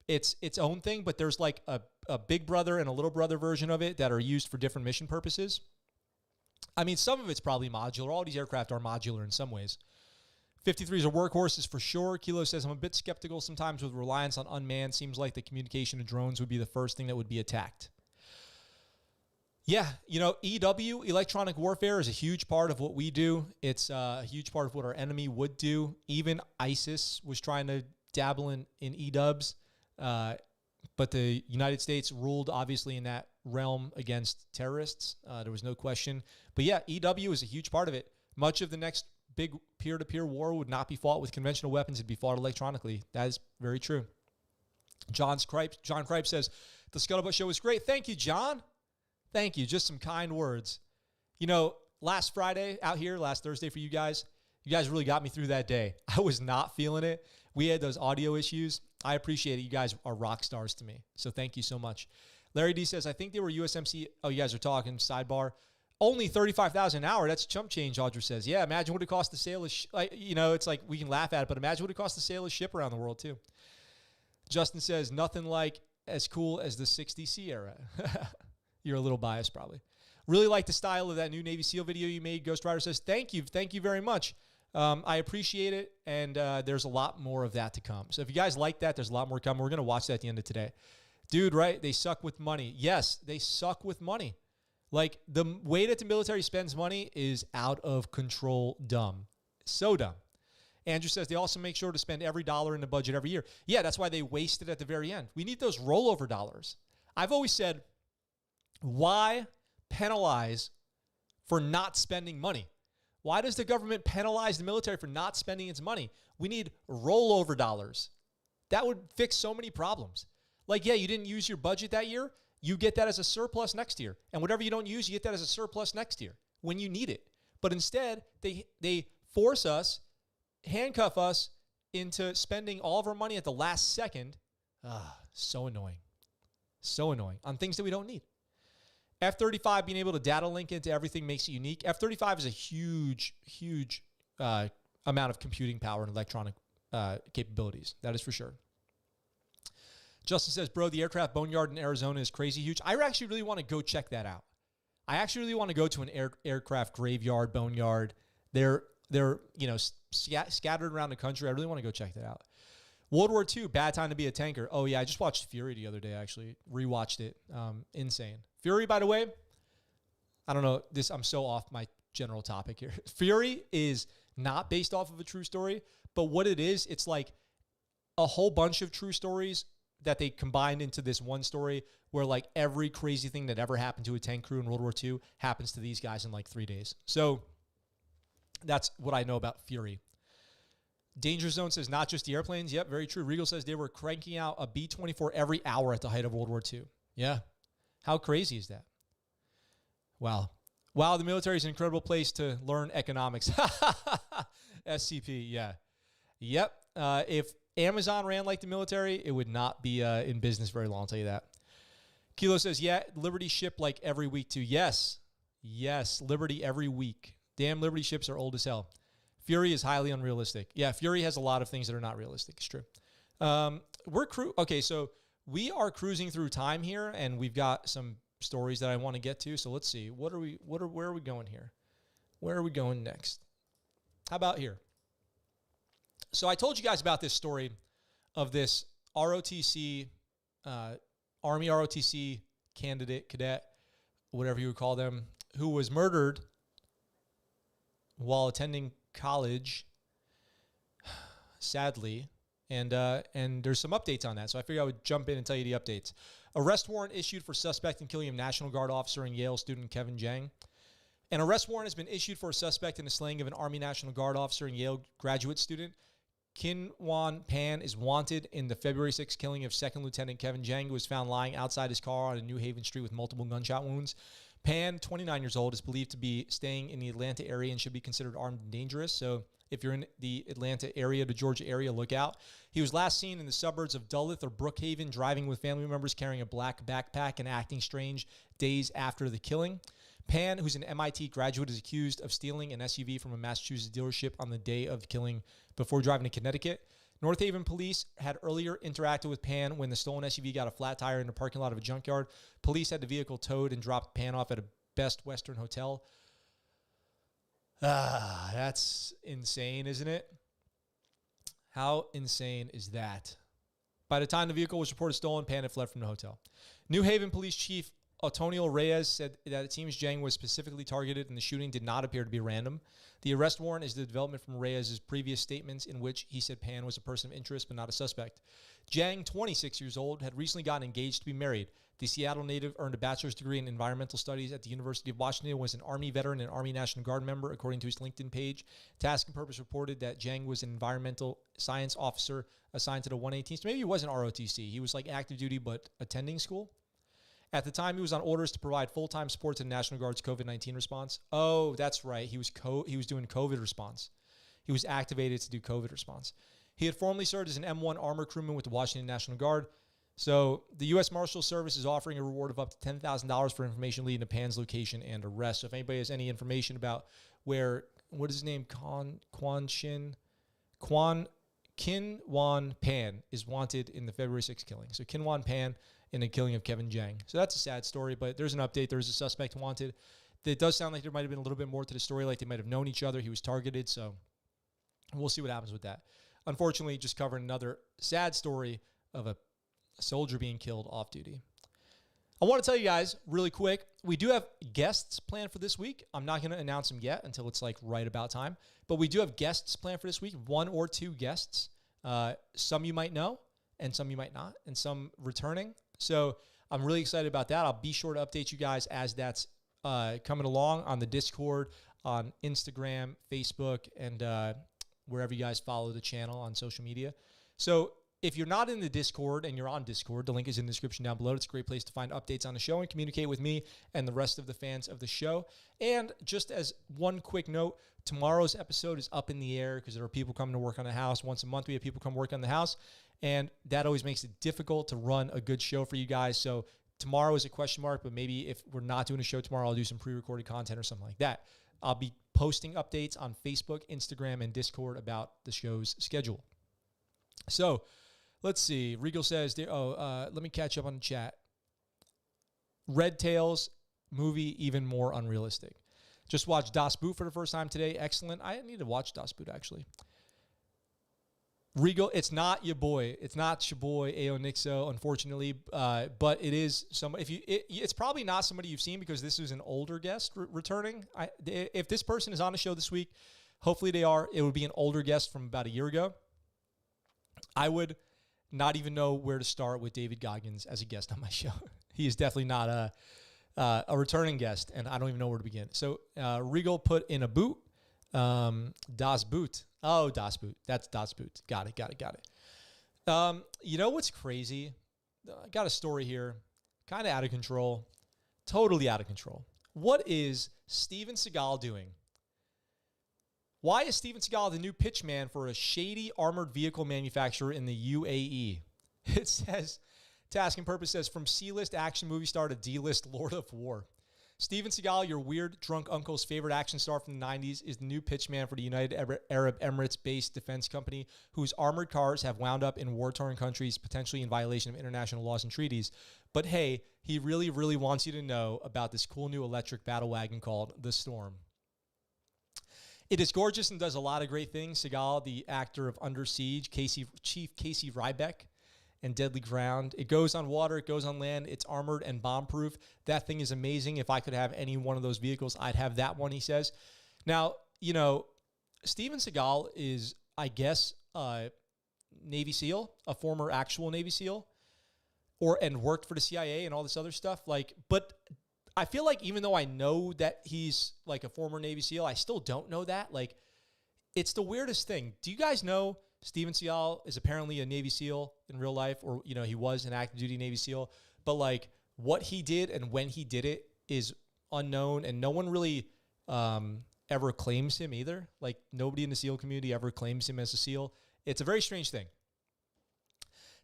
A: its own thing, but there's like a big brother and a little brother version of it that are used for different mission purposes. I mean, some of it's probably modular. All these aircraft are modular in some ways. 53s are workhorses for sure. Kilo says, I'm a bit skeptical sometimes with reliance on unmanned. Seems like the communication of drones would be the first thing that would be attacked. Yeah, EW, electronic warfare, is a huge part of what we do. It's a huge part of what our enemy would do. Even ISIS was trying to dabble in EWs, but the United States ruled, obviously, in that realm against terrorists. There was no question. But yeah, EW is a huge part of it. Much of the next big peer-to-peer war would not be fought with conventional weapons. It'd be fought electronically. That is very true. John Cripe says, the ScuttleButt Show is great. Thank you, John. Thank you. Just some kind words. Last Friday out here, last Thursday for you guys really got me through that day. I was not feeling it. We had those audio issues. I appreciate it. You guys are rock stars to me. So thank you so much. Larry D says, I think they were USMC. Oh, you guys are talking. Sidebar. Only $35,000 an hour. That's chump change, Audra says. Yeah, imagine what it costs to sail a it's like we can laugh at it, but imagine what it costs to sail a ship around the world, too. Justin says, nothing like as cool as the 60C era. You're a little biased, probably. Really like the style of that new Navy SEAL video you made. Ghost Rider says, thank you. Thank you very much. I appreciate it, and there's a lot more of that to come. So if you guys like that, there's a lot more coming. We're going to watch that at the end of today. Dude, right? They suck with money. Yes, they suck with money. Like, the way that the military spends money is out of control dumb. So dumb. Andrew says they also make sure to spend every dollar in the budget every year. Yeah, that's why they waste it at the very end. We need those rollover dollars. I've always said, why penalize for not spending money? Why does the government penalize the military for not spending its money? We need rollover dollars. That would fix so many problems. Like, yeah, you didn't use your budget that year. You get that as a surplus next year. And whatever you don't use, you get that as a surplus next year when you need it. But instead, they force us, handcuff us into spending all of our money at the last second. So annoying. So annoying on things that we don't need. F-35 being able to data link into everything makes it unique. F-35 is a huge, huge amount of computing power and electronic capabilities. That is for sure. Justin says, bro, the aircraft boneyard in Arizona is crazy huge. I actually really want to go check that out. I actually really want to go to an aircraft graveyard, boneyard. They're scattered around the country. I really want to go check that out. World War II, bad time to be a tanker. Oh, yeah, I just watched Fury the other day, actually. Rewatched it. Insane. Fury, by the way, I don't know. I'm so off my general topic here. Fury is not based off of a true story, but what it is, it's like a whole bunch of true stories that they combined into this one story where like every crazy thing that ever happened to a tank crew in World War II happens to these guys in like 3 days. So that's what I know about Fury. Danger Zone says, not just the airplanes. Yep, very true. Regal says they were cranking out a B-24 every hour at the height of World War II. Yeah. How crazy is that? Wow. Wow, the military is an incredible place to learn economics. SCP, yeah. Yep. If Amazon ran like the military, it would not be in business very long, I'll tell you that. Kilo says, yeah, Liberty ship like every week too. Yes. Yes, Liberty every week. Damn, Liberty ships are old as hell. Fury is highly unrealistic. Yeah, Fury has a lot of things that are not realistic. It's true. Okay, so we are cruising through time here, and we've got some stories that I want to get to. So let's see. Where are we going here? Where are we going next? How about here? So I told you guys about this story of this ROTC, Army ROTC cadet, whatever you would call them, who was murdered while attending college, sadly, and there's some updates on that. So I figured I would jump in and tell you the updates. Arrest warrant issued for suspect in killing a National Guard officer and Yale student Kevin Jang. An arrest warrant has been issued for a suspect in the slaying of an Army National Guard officer and Yale graduate student. Kin Wan Pan is wanted in the February 6th killing of 2nd Lieutenant Kevin Jang, who was found lying outside his car on a New Haven street with multiple gunshot wounds. Pan, 29 years old, is believed to be staying in the Atlanta area and should be considered armed and dangerous. So if you're in the Atlanta area, the Georgia area, look out. He was last seen in the suburbs of Duluth or Brookhaven, driving with family members, carrying a black backpack and acting strange days after the killing. Pan, who's an MIT graduate, is accused of stealing an SUV from a Massachusetts dealership on the day of the killing before driving to Connecticut. North Haven police had earlier interacted with Pan when the stolen SUV got a flat tire in the parking lot of a junkyard. Police had the vehicle towed and dropped Pan off at a Best Western hotel. That's insane, isn't it? How insane is that? By the time the vehicle was reported stolen, Pan had fled from the hotel. New Haven Police Chief Antonio Reyes said that it seems Jang was specifically targeted and the shooting did not appear to be random. The arrest warrant is the development from Reyes' previous statements in which he said Pan was a person of interest but not a suspect. Jang, 26 years old, had recently gotten engaged to be married. The Seattle native earned a bachelor's degree in environmental studies at the University of Washington, was an Army veteran and Army National Guard member, according to his LinkedIn page. Task and Purpose reported that Jang was an environmental science officer assigned to the 118th. So maybe he wasn't ROTC. He was like active duty but attending school. At the time, he was on orders to provide full-time support to the National Guard's COVID-19 response. Oh, that's right. He was doing COVID response. He was activated to do COVID response. He had formerly served as an M1 armor crewman with the Washington National Guard. So the U.S. Marshal Service is offering a reward of up to $10,000 for information leading to Pan's location and arrest. So if anybody has any information about where, what is his name? Kin Wan Pan is wanted in the February 6th killing. So Kin Wan Pan in the killing of Kevin Jang. So that's a sad story, but there's an update. There's a suspect wanted. It does sound like there might have been a little bit more to the story, like they might have known each other. He was targeted, so we'll see what happens with that. Unfortunately, just covering another sad story of a soldier being killed off duty. I want to tell you guys really quick, we do have guests planned for this week. I'm not going to announce them yet until it's like right about time, but we do have guests planned for this week, 1 or 2 guests. Some you might know and some you might not, and some returning. So I'm really excited about that. I'll be sure to update you guys as that's coming along on the Discord, on Instagram, Facebook, and wherever you guys follow the channel on social media. So if you're not in the Discord and you're on Discord, the link is in the description down below. It's a great place to find updates on the show and communicate with me and the rest of the fans of the show. And just as one quick note, tomorrow's episode is up in the air because there are people coming to work on the house. Once a month, we have people come work on the house, and that always makes it difficult to run a good show for you guys. So tomorrow is a question mark, but maybe if we're not doing a show tomorrow, I'll do some pre-recorded content or something like that. I'll be posting updates on Facebook, Instagram, and Discord about the show's schedule. So let's see. Regal says, let me catch up on the chat. Red Tails movie, even more unrealistic. Just watched Das Boot for the first time today. Excellent. I need to watch Das Boot, actually. Regal, it's not your boy. It's not your boy, Ao Nixo, unfortunately. But it is somebody. It's probably not somebody you've seen because this is an older guest returning. If this person is on the show this week, hopefully they are. It would be an older guest from about a year ago. I would not even know where to start with David Goggins as a guest on my show. He is definitely not a returning guest, and I don't even know where to begin. So Regal put in a boot. Das Boot. Oh, Das Boot. That's Das Boot. Got it. You know what's crazy? I got a story here. Kind of out of control. Totally out of control. What is Steven Segal doing? Why is Steven Segal the new pitchman for a shady armored vehicle manufacturer in the UAE? It says, Task and Purpose says, from C-list action movie star to D-list Lord of War. Steven Segal, your weird drunk uncle's favorite action star from the 90s, is the new pitchman for the United Arab Emirates-based defense company whose armored cars have wound up in war-torn countries, potentially in violation of international laws and treaties. But hey, he really, really wants you to know about this cool new electric battle wagon called the Storm. It is gorgeous and does a lot of great things. Segal, the actor of Under Siege, Chief Casey Ryback, and Deadly Ground. It goes on water, it goes on land, it's armored and bomb-proof. That thing is amazing. If I could have any one of those vehicles, I'd have that one, he says. Now, you know, Steven Segal is, I guess, a Navy SEAL, a former actual Navy SEAL, and worked for the CIA and all this other stuff. But I feel like even though I know that he's like a former Navy SEAL, I still don't know that. It's the weirdest thing. Do you guys know Steven Segal is apparently a Navy SEAL in real life, or, you know, he was an active duty Navy SEAL, but what he did and when he did it is unknown, and no one really ever claims him either. Nobody in the SEAL community ever claims him as a SEAL. It's a very strange thing.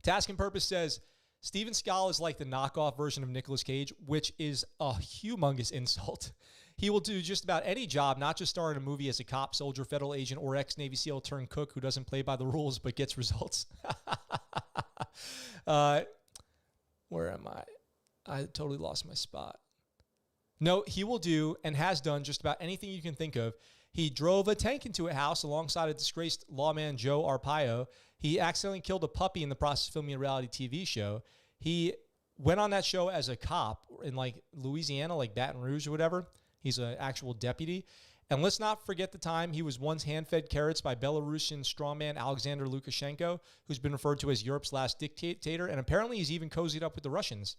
A: Task and Purpose says, Steven Seagal is like the knockoff version of Nicolas Cage, which is a humongous insult. He will do just about any job, not just star in a movie as a cop, soldier, federal agent, or ex-Navy SEAL turned cook who doesn't play by the rules but gets results. Where am I? I totally lost my spot. No, he will do and has done just about anything you can think of. He drove a tank into a house alongside a disgraced lawman Joe Arpaio. He accidentally killed a puppy in the process of filming a reality TV show. He went on that show as a cop in like Louisiana, like Baton Rouge or whatever. He's an actual deputy. And let's not forget the time he was once hand-fed carrots by Belarusian strongman Alexander Lukashenko, who's been referred to as Europe's last dictator, and apparently he's even cozied up with the Russians.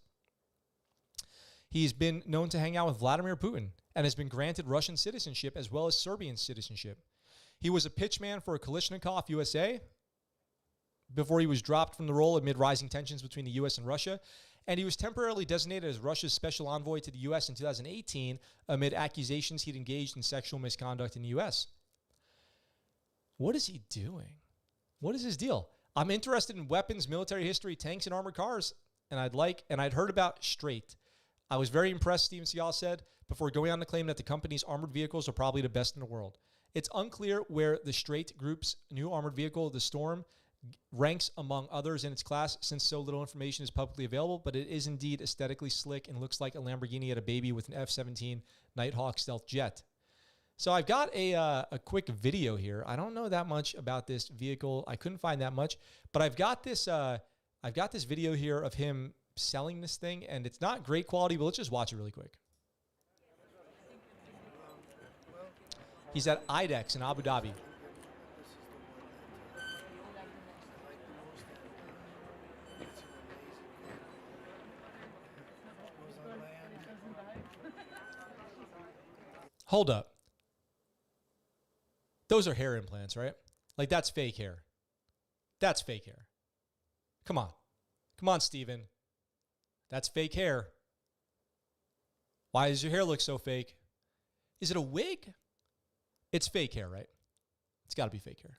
A: He's been known to hang out with Vladimir Putin and has been granted Russian citizenship as well as Serbian citizenship. He was a pitchman for Kalashnikov USA before he was dropped from the role amid rising tensions between the U.S. and Russia. And he was temporarily designated as Russia's special envoy to the U.S. in 2018 amid accusations he'd engaged in sexual misconduct in the U.S. What is he doing? What is his deal? I'm interested in weapons, military history, tanks, and armored cars, and I'd heard about Straight. I was very impressed, Steven Segal said, before going on to claim that the company's armored vehicles are probably the best in the world. It's unclear where the Straight Group's new armored vehicle, the Storm, ranks among others in its class since so little information is publicly available, but it is indeed aesthetically slick and looks like a Lamborghini at a baby with an F-17 Nighthawk stealth jet. So I've got a quick video here. I don't know that much about this vehicle. I couldn't find that much, but I've got this video here of him selling this thing, and it's not great quality, but let's just watch it really quick. He's at IDEX in Abu Dhabi. Hold up. Those are hair implants, right? Like, that's fake hair. That's fake hair. Come on. Come on, Steven. That's fake hair. Why does your hair look so fake? Is it a wig? It's fake hair, right? It's got to be fake hair.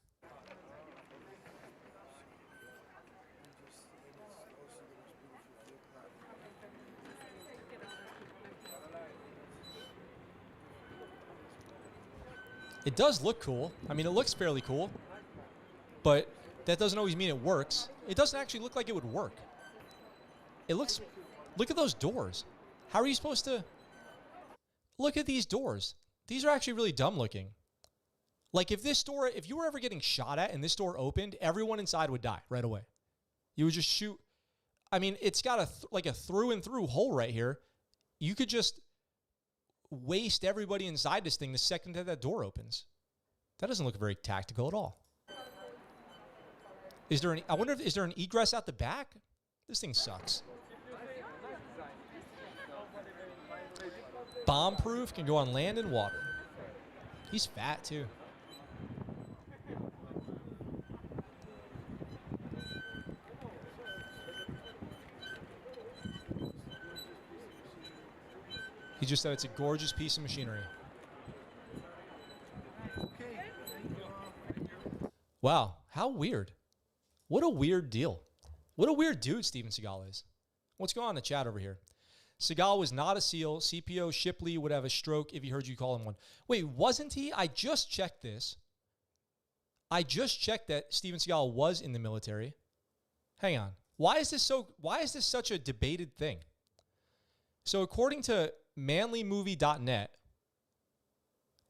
A: It does look cool. I mean, it looks fairly cool, but that doesn't always mean it works. It doesn't actually look like it would work. It looks, look at those doors. How are you supposed to, look at these doors. These are actually really dumb looking. Like if you were ever getting shot at and this door opened, everyone inside would die right away. You would just shoot. I mean, it's got like a through and through hole right here. You could just waste everybody inside this thing the second that door opens. That doesn't look very tactical at all. I wonder if, is there an egress out the back? This thing sucks. Bomb proof, can go on land and water. He's fat too. He just said it's a gorgeous piece of machinery. Wow, how weird. What a weird deal. What a weird dude Steven Segal is. What's going on in the chat over here? Segal was not a SEAL. CPO Shipley would have a stroke if he heard you call him one. Wait, wasn't he? I just checked this. I just checked that Steven Segal was in the military. Hang on. Why is this such a debated thing? So according to manlymovie.net,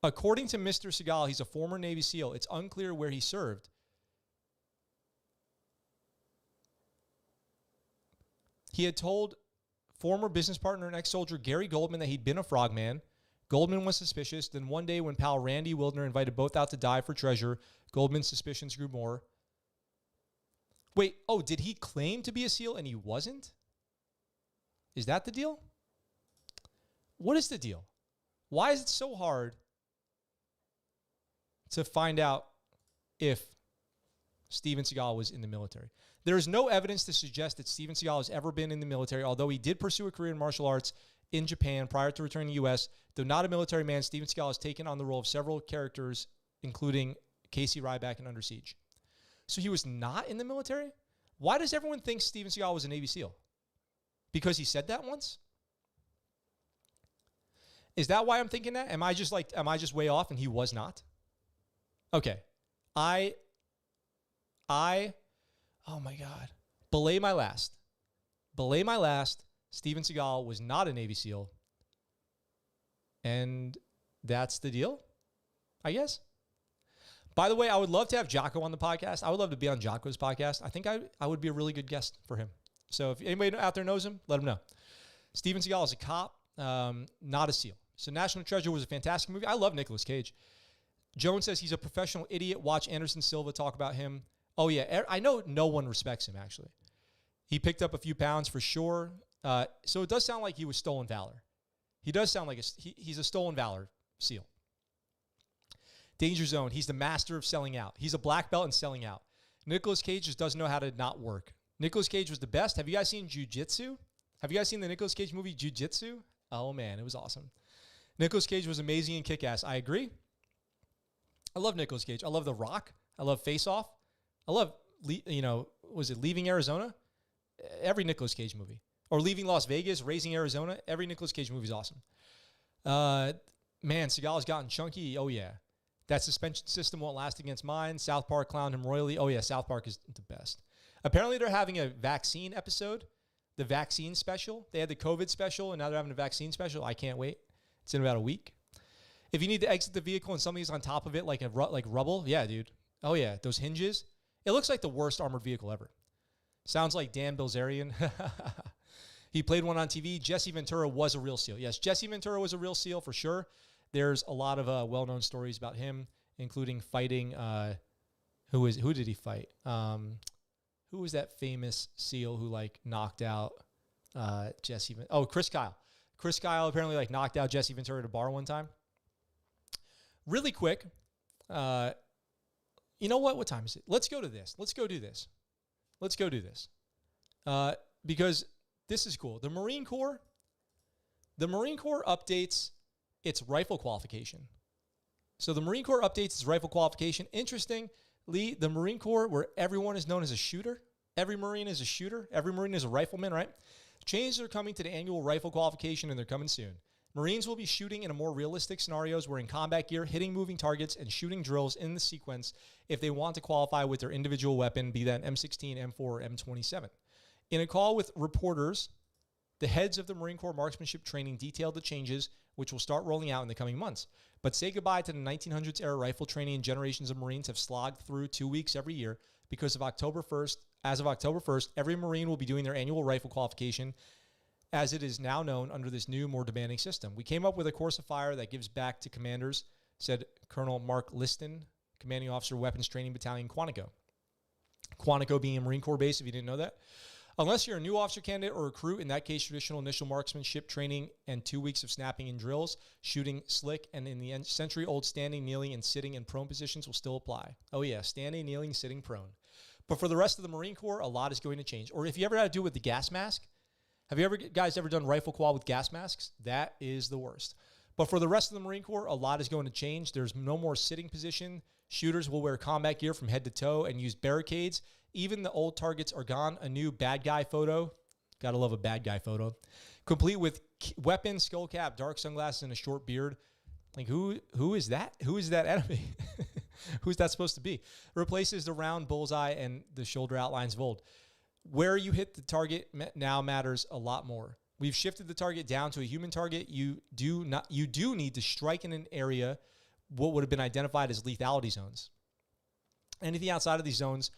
A: according to Mr. Segal, he's a former Navy SEAL. It's unclear where he served. He had told former business partner and ex-soldier Gary Goldman that he'd been a frogman. Goldman was suspicious. Then one day when pal Randy Wildner invited both out to dive for treasure, Goldman's suspicions grew more. Wait, oh, did he claim to be a SEAL and he wasn't? Is that the deal? What is the deal? Why is it so hard to find out if Steven Segal was in the military? There is no evidence to suggest that Steven Segal has ever been in the military, although he did pursue a career in martial arts in Japan prior to returning to the U.S. Though not a military man, Steven Segal has taken on the role of several characters, including Casey Ryback in Under Siege. So he was not in the military? Why does everyone think Steven Segal was a Navy SEAL? Because he said that once? Is that why I'm thinking that? Am I just way off and he was not? Okay. Oh my God. Belay my last. Steven Segal was not a Navy SEAL. And that's the deal, I guess. By the way, I would love to have Jocko on the podcast. I would love to be on Jocko's podcast. I think I would be a really good guest for him. So if anybody out there knows him, let him know. Steven Segal is a cop, not a SEAL. So National Treasure was a fantastic movie. I love Nicolas Cage. Jones says he's a professional idiot. Watch Anderson Silva talk about him. Oh, yeah. I know no one respects him, actually. He picked up a few pounds for sure. So it does sound like he was stolen valor. He does sound like he's a stolen valor SEAL. Danger Zone. He's the master of selling out. He's a black belt in selling out. Nicolas Cage just doesn't know how to not work. Nicolas Cage was the best. Have you guys seen Jiu-Jitsu? Have you guys seen the Nicolas Cage movie Jiu-Jitsu? Oh, man, it was awesome. Nicolas Cage was amazing and kick-ass. I agree. I love Nicolas Cage. I love The Rock. I love Face Off. I love, was it Leaving Arizona? Every Nicolas Cage movie. Or Leaving Las Vegas, Raising Arizona. Every Nicolas Cage movie is awesome. Man, Seagal has gotten chunky. Oh, yeah. That suspension system won't last against mine. South Park clowned him royally. Oh, yeah, South Park is the best. Apparently, they're having a vaccine episode, the vaccine special. They had the COVID special, and now they're having a vaccine special. I can't wait. It's in about a week. If you need to exit the vehicle and somebody's on top of it like rubble, yeah, dude. Oh, yeah, those hinges. It looks like the worst armored vehicle ever. Sounds like Dan Bilzerian. He played one on TV. Jesse Ventura was a real SEAL. Yes, Jesse Ventura was a real SEAL for sure. There's a lot of well-known stories about him, including fighting. Who did he fight? Who was that famous SEAL who knocked out Jesse? Chris Kyle. Chris Kyle apparently knocked out Jesse Ventura at a bar one time. Really quick, you know what? What time is it? Let's go to this. Let's go do this. Because this is cool. The Marine Corps updates its rifle qualification. So the Marine Corps updates its rifle qualification. Interestingly, the Marine Corps, where everyone is known as a shooter, every Marine is a shooter, every Marine is a rifleman, right? Changes are coming to the annual rifle qualification, and they're coming soon. Marines will be shooting in a more realistic scenarios wearing combat gear, hitting moving targets, and shooting drills in the sequence if they want to qualify with their individual weapon, be that M16, M4, or M27. In a call with reporters, the heads of the Marine Corps marksmanship training detailed the changes, which will start rolling out in the coming months. But say goodbye to the 1900s era rifle training, and generations of Marines have slogged through 2 weeks every year because of October 1st. As of October 1st, every Marine will be doing their annual rifle qualification, as it is now known under this new, more demanding system. We came up with a course of fire that gives back to commanders, said Colonel Mark Liston, commanding officer, Weapons Training Battalion, Quantico. Quantico being a Marine Corps base, if you didn't know that. Unless you're a new officer candidate or recruit, in that case, traditional initial marksmanship training and 2 weeks of snapping and drills, shooting slick, and in the century-old standing, kneeling, and sitting and prone positions will still apply. Oh, yeah, standing, kneeling, sitting, prone. But for the rest of the Marine Corps, a lot is going to change. Or if you ever had to do it with the gas mask, have you guys ever done rifle qual with gas masks? That is the worst. But for the rest of the Marine Corps, a lot is going to change. There's no more sitting position. Shooters will wear combat gear from head to toe and use barricades. Even the old targets are gone. A new bad guy photo. Gotta love a bad guy photo. Complete with weapon, skull cap, dark sunglasses, and a short beard. Who is that? Who is that enemy? Who's that supposed to be? Replaces the round bullseye and the shoulder outlines of old. Where you hit the target now matters a lot more. We've shifted the target down to a human target. You do need to strike in an area what would have been identified as lethality zones. Anything outside of these zones,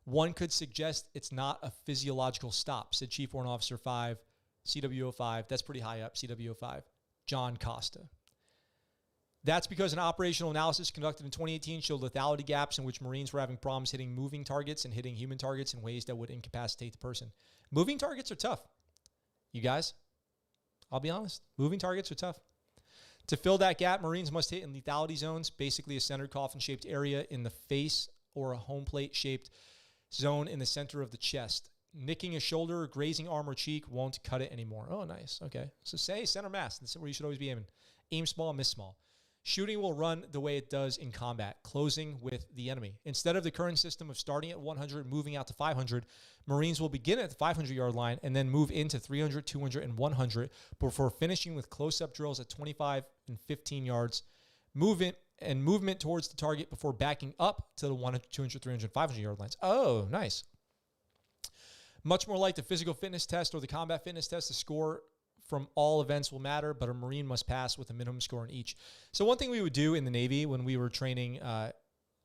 A: one could suggest it's not a physiological stop, said Chief Warrant Officer 5, CW05. That's pretty high up, CW05. John Costa. That's because an operational analysis conducted in 2018 showed lethality gaps in which Marines were having problems hitting moving targets and hitting human targets in ways that would incapacitate the person. Moving targets are tough. You guys, I'll be honest. Moving targets are tough. To fill that gap, Marines must hit in lethality zones, basically a centered coffin-shaped area in the face or a home plate-shaped zone in the center of the chest. Nicking a shoulder, grazing arm, or cheek won't cut it anymore. Oh, nice. Okay. So say center mass. That's where you should always be aiming. Aim small, miss small. Shooting will run the way it does in combat, closing with the enemy. Instead of the current system of starting at 100, moving out to 500, Marines will begin at the 500-yard line and then move into 300, 200, and 100 before finishing with close-up drills at 25 and 15 yards, movement towards the target before backing up to the 100, 200, 300, 500-yard lines. Oh, nice. Much more like the physical fitness test or the combat fitness test, the score from all events will matter, but a Marine must pass with a minimum score in each. So one thing we would do in the Navy when we were training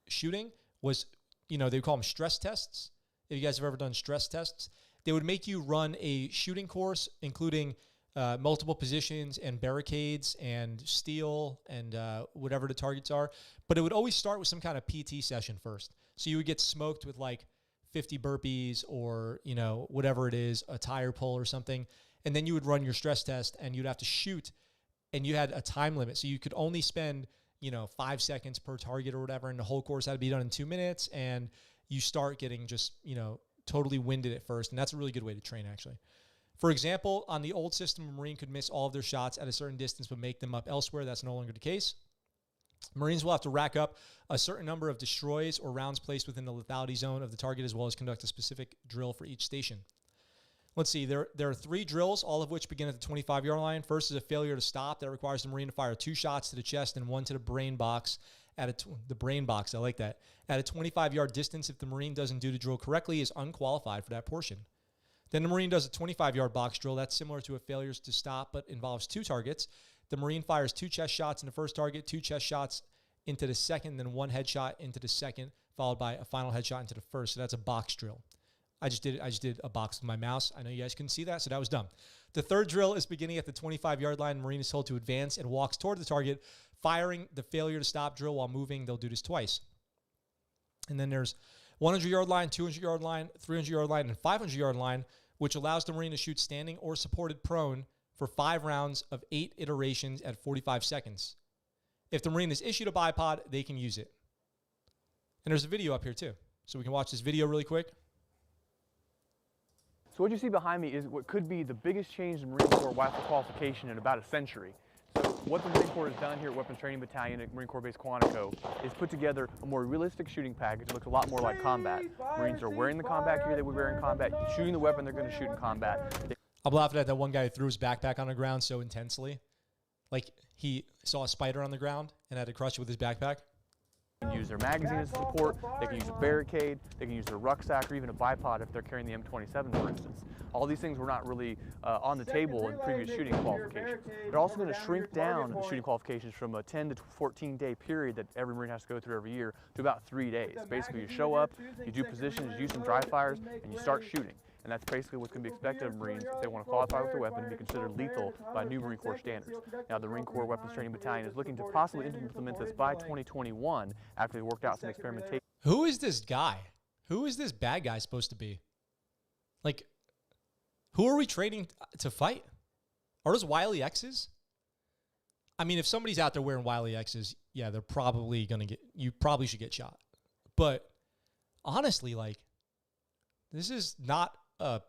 A: shooting was, they call them stress tests. If you guys have ever done stress tests, they would make you run a shooting course, including multiple positions and barricades and steel and whatever the targets are. But it would always start with some kind of PT session first. So you would get smoked with like 50 burpees or, you know, whatever it is, a tire pull or something. And then you would run your stress test and you'd have to shoot, and you had a time limit. So you could only spend, you know, 5 seconds per target or whatever. And the whole course had to be done in 2 minutes. And you start getting just, you know, totally winded at first. And that's a really good way to train, actually. For example, on the old system, a Marine could miss all of their shots at a certain distance but make them up elsewhere. That's no longer the case. Marines will have to rack up a certain number of destroys or rounds placed within the lethality zone of the target, as well as conduct a specific drill for each station. Let's see. There are 3 drills, all of which begin at the 25-yard line. First is a failure to stop. That requires the Marine to fire 2 shots to the chest and 1 to the brain box. The brain box, I like that. At a 25-yard distance, if the Marine doesn't do the drill correctly, is unqualified for that portion. Then the Marine does a 25-yard box drill. That's similar to a failure to stop, but involves 2 targets. The Marine fires 2 chest shots in the first target, 2 chest shots into the second, then 1 headshot into the second, followed by a final headshot into the first. So that's a box drill. I just did a box with my mouse. I know you guys couldn't see that, so that was dumb. The third drill is beginning at the 25-yard line. The Marine is told to advance and walks toward the target, firing the failure to stop drill while moving. They'll do this twice. And then there's 100-yard line, 200-yard line, 300-yard line, and 500-yard line, which allows the Marine to shoot standing or supported prone for 5 rounds of 8 iterations at 45 seconds. If the Marine is issued a bipod, they can use it. And there's a video up here too. So we can watch this video really quick.
B: So what you see behind me is what could be the biggest change in Marine Corps rifle qualification in about a century. So what the Marine Corps has done here at Weapons Training Battalion at Marine Corps Base Quantico is put together a more realistic shooting package that looks a lot more like combat. Marines are wearing the combat gear they would wear in combat, shooting the weapon they're going to shoot in combat.
A: I'm laughing at that one guy who threw his backpack on the ground so intensely. Like he saw a spider on the ground and had to crush it with his backpack.
B: They can use their magazine as support, they can use a barricade, they can use their rucksack, or even a bipod if they're carrying the M27, for instance. All these things were not really on the table in previous shooting qualifications. They're also going to shrink down the shooting qualifications from a 10 to 14 day period that every Marine has to go through every year to about 3 days. Basically, you show up, you do positions, you use some dry fires, and you start shooting. And that's basically what's going to be expected of Marines if they want to qualify with their weapon and be considered lethal by new Marine Corps standards. Now, the Marine Corps Weapons Training Battalion is looking to possibly implement this by 2021 after they worked out some experimentation.
A: Who is this guy? Who is this bad guy supposed to be? Like, who are we training to fight? Are those Wily X's? I mean, if somebody's out there wearing Wily X's, yeah, they're probably going to get, you probably should get shot. But honestly, like, this is not a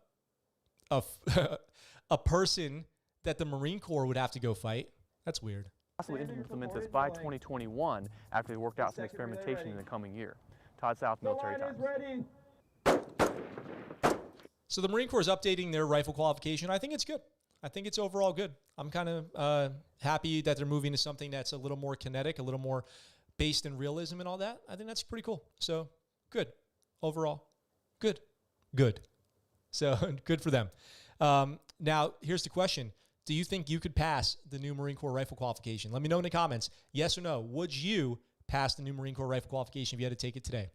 A: person that the Marine Corps would have to go fight. That's weird.
B: Possibly implement this by 2021 after they worked out some experimentation in the coming year. Todd South, Military Times.
A: So the Marine Corps is updating their rifle qualification. I think it's good. I think it's overall good. I'm kind of happy that they're moving to something that's a little more kinetic, a little more based in realism and all that. I think that's pretty cool. So good. Overall, good. Good. So good for them. Now, here's the question. Do you think you could pass the new Marine Corps rifle qualification? Let me know in the comments. Yes or no. Would you pass the new Marine Corps rifle qualification if you had to take it today?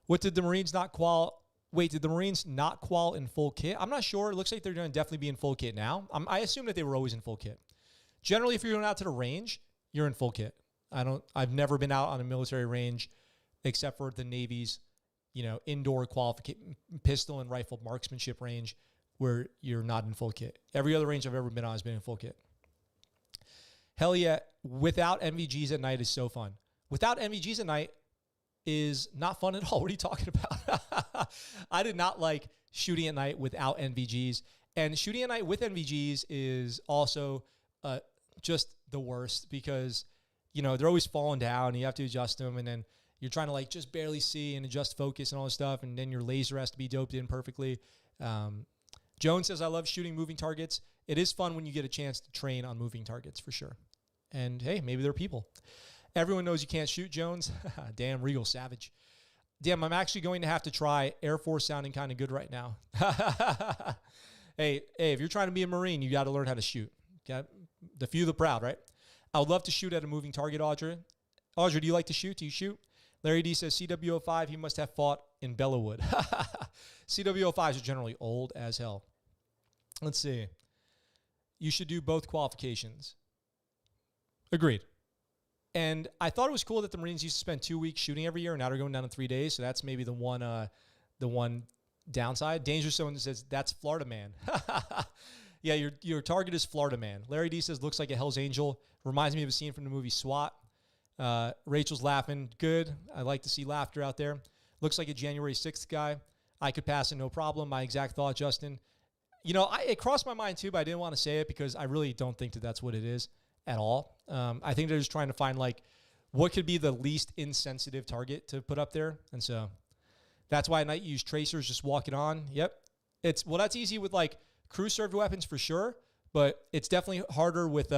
A: What did the Marines not qual? Wait, did the Marines not qual in full kit? I'm not sure. It looks like they're going to definitely be in full kit now. I assume that they were always in full kit. Generally, if you're going out to the range, you're in full kit. I've never been out on a military range except for the Navy's, indoor qualification, pistol and rifle marksmanship range where you're not in full kit. Every other range I've ever been on has been in full kit. Hell yeah. Without NVGs at night is so fun. Without NVGs at night is not fun at all. What are you talking about? I did not like shooting at night without NVGs. And shooting at night with NVGs is also just the worst because, they're always falling down and you have to adjust them. And then you're trying to just barely see and adjust focus and all this stuff. And then your laser has to be doped in perfectly. Joan says, I love shooting moving targets. It is fun when you get a chance to train on moving targets for sure. And hey, maybe they're people. Everyone knows you can't shoot, Jones. Damn, Regal Savage. Damn, I'm actually going to have to try Air Force sounding kind of good right now. Hey, if you're trying to be a Marine, you got to learn how to shoot. Okay? The few, the proud, right? I would love to shoot at a moving target, Audrey. Audrey, do you like to shoot? Do you shoot? Larry D says, CW05, he must have fought in Bellawood. CW05s are generally old as hell. Let's see. You should do both qualifications. Agreed. And I thought it was cool that the Marines used to spend 2 weeks shooting every year, and now they're going down to 3 days. So that's maybe the one downside. Dangerous Zone says, that's Florida man. Yeah, your target is Florida man. Larry D says, looks like a Hell's Angel. Reminds me of a scene from the movie SWAT. Rachel's laughing. Good. I like to see laughter out there. Looks like a January 6th guy. I could pass it, no problem. My exact thought, Justin. You know, it crossed my mind too, but I didn't want to say it because I really don't think that that's what it is at all. I think they're just trying to find, like, what could be the least insensitive target to put up there. And so that's why at night you use tracers, just walk it on. Yep. That's easy with, like, crew-served weapons for sure, but it's definitely harder with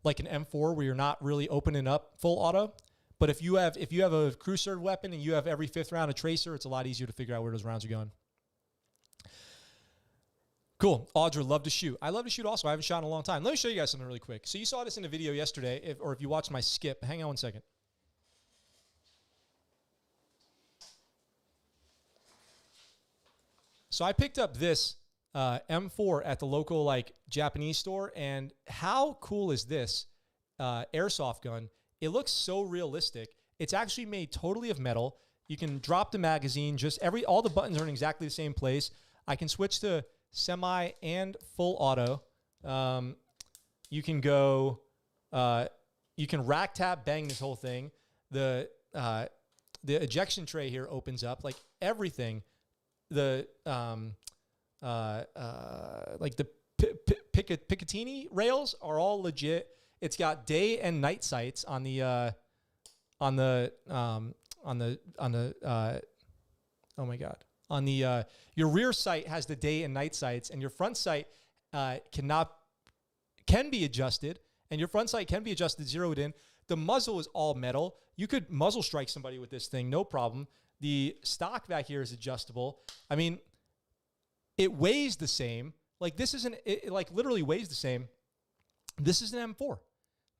A: like an M4 where you're not really opening up full auto. But if you have a crew-served weapon and you have every 5th round a tracer, it's a lot easier to figure out where those rounds are going. Cool. Audra, love to shoot. I love to shoot also. I haven't shot in a long time. Let me show you guys something really quick. So you saw this in a video yesterday, or if you watched my skip. Hang on one second. So I picked up this M4 at the local, like, Japanese store, and how cool is this airsoft gun? It looks so realistic. It's actually made totally of metal. You can drop the magazine. All the buttons are in exactly the same place. I can switch to semi and full auto. You can go. You can rack tap bang this whole thing. The ejection tray here opens up, like everything. The like the Picatinny rails are all legit. It's got day and night sights on the oh my God. On the your rear sight has the day and night sights, and your front sight can be adjusted, and your front sight can be adjusted, zeroed in. The muzzle is all metal. You could muzzle strike somebody with this thing, no problem. The stock back here is adjustable. I mean, it weighs the same. Like, this isn't, it like literally weighs the same. This is an M4.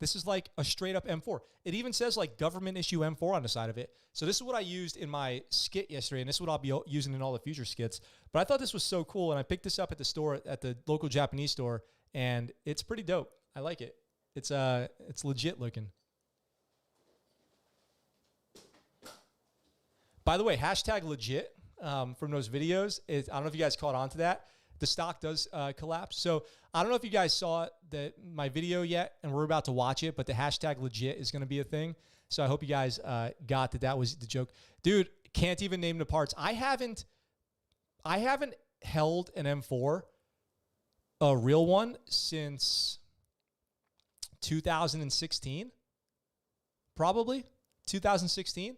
A: This is like a straight up M4. It even says, like, government issue M4 on the side of it. So this is what I used in my skit yesterday, and this is what I'll be using in all the future skits. But I thought this was so cool, and I picked this up at the store, at the local Japanese store, and it's pretty dope. I like it. It's legit looking. By the way, hashtag legit from those videos. I don't know if you guys caught on to that. The stock does collapse. So I don't know if you guys saw my video yet, and we're about to watch it, but the hashtag legit is going to be a thing. So I hope you guys got that was the joke. Dude, can't even name the parts. I haven't held an M4, a real one, since 2016. Probably 2016.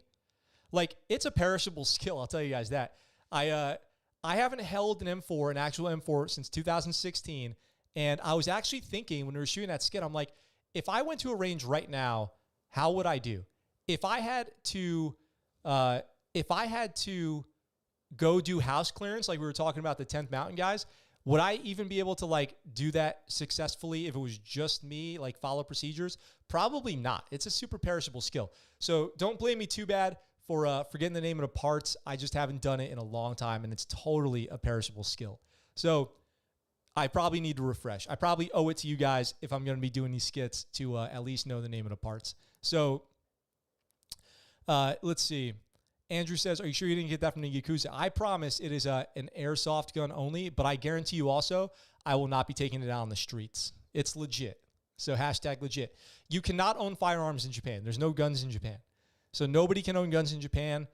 A: Like, it's a perishable skill, I'll tell you guys that. I haven't held an M4, an actual M4, since 2016, and I was actually thinking when we were shooting that skit, I'm like, if I went to a range right now, how would I do? If I had to go do house clearance, like we were talking about the 10th Mountain guys, would I even be able to, like, do that successfully if it was just me, like, follow procedures? Probably not. It's a super perishable skill. So don't blame me too bad for forgetting the name of the parts. I just haven't done it in a long time, and it's totally a perishable skill. So I probably need to refresh. I probably owe it to you guys if I'm going to be doing these skits to at least know the name of the parts. So let's see. Andrew says, are you sure you didn't get that from the Yakuza? I promise it is an airsoft gun only, but I guarantee you also I will not be taking it out on the streets. It's legit. So hashtag legit. You cannot own firearms in Japan. There's no guns in Japan. So nobody can own guns in Japan.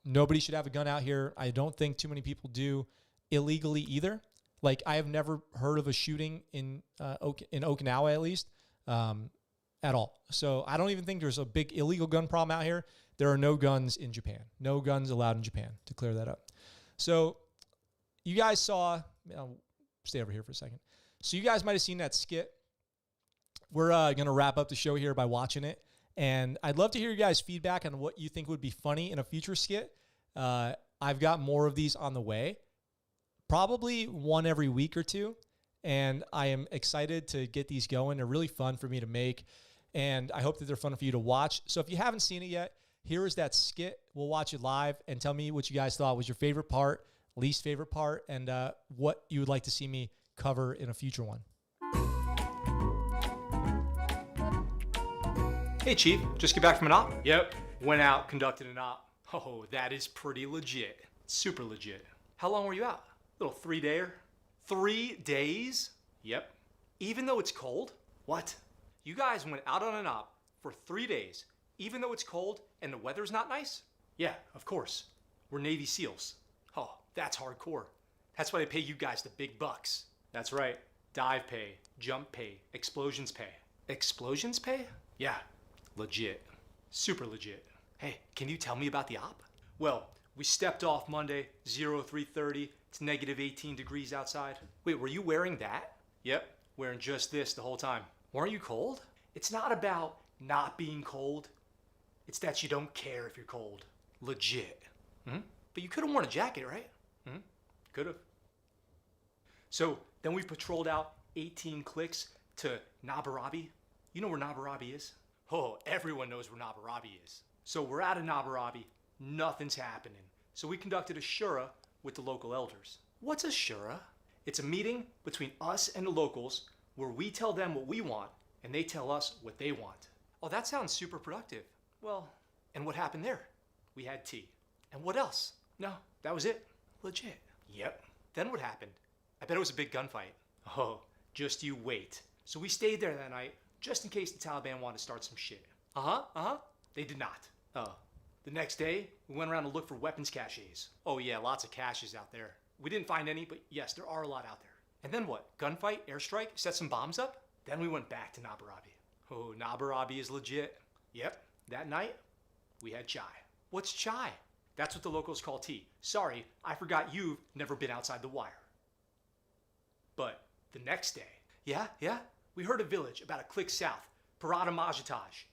A: Nobody should have a gun out here. I don't think too many people do illegally either. Like, I have never heard of a shooting in Okinawa, at least, at all. So I don't even think there's a big illegal gun problem out here. There are no guns in Japan. No guns allowed in Japan, to clear that up. So you guys saw, I'll stay over here for a second. So you guys might have seen that skit. We're going to wrap up the show here by watching it. And I'd love to hear you guys' feedback on what you think would be funny in a future skit. I've got more of these on the way, probably one every week or two. And I am excited to get these going. They're really fun for me to make. And I hope that they're fun for you to watch. So if you haven't seen it yet, here is that skit. We'll watch it live and tell me what you guys thought was your favorite part, least favorite part, and what you would like to see me cover in a future one. Hey, Chief, just get back from an op? Yep, went out, conducted an op. Oh, that is pretty legit. Super legit. How long were you out? Little 3-dayer? 3 days? Yep. Even though it's cold? What? You guys went out on an op for 3 days, even though it's cold and the weather's not nice? Yeah, of course. We're Navy SEALs. Oh, that's hardcore. That's why they pay you guys the big bucks. That's right. Dive pay, jump pay, explosions pay. Explosions pay? Yeah, legit. Super legit. Hey, can you tell me about the op? Well, we stepped off Monday, 03:30. It's negative 18 degrees outside. Wait, were you wearing that? Yep, wearing just this the whole time. Weren't you cold? It's not about not being cold. It's that you don't care if you're cold. Legit. But you could have worn a jacket, right? Could have. So then we patrolled out 18 clicks to Nabarabi. You know where Nabarabi is? Oh, everyone knows where Nabarabi is. So we're out of Nabarabi. Nothing's happening. So we conducted a shura with the local elders. What's a shura? It's a meeting between us and the locals where we tell them what we want and they tell us what they want. Oh, that sounds super productive. Well, and what happened there? We had tea. And what else? No, that was it. Legit. Yep. Then what happened? I bet it was a big gunfight. Oh, just you wait. So we stayed there that night just in case the Taliban wanted to start some shit. They did not. The next day, we went around to look for weapons caches. Oh yeah, lots of caches out there. We didn't find any, but yes, there are a lot out there. And then what? Gunfight? Airstrike? Set some bombs up? Then we went back to Nabarabi. Oh, Nabarabi is legit. Yep, that night, we had chai. What's chai? That's what the locals call tea. Sorry, I forgot you've never been outside the wire. But the next day, yeah, we heard a village about a click south, Parada Majitaj.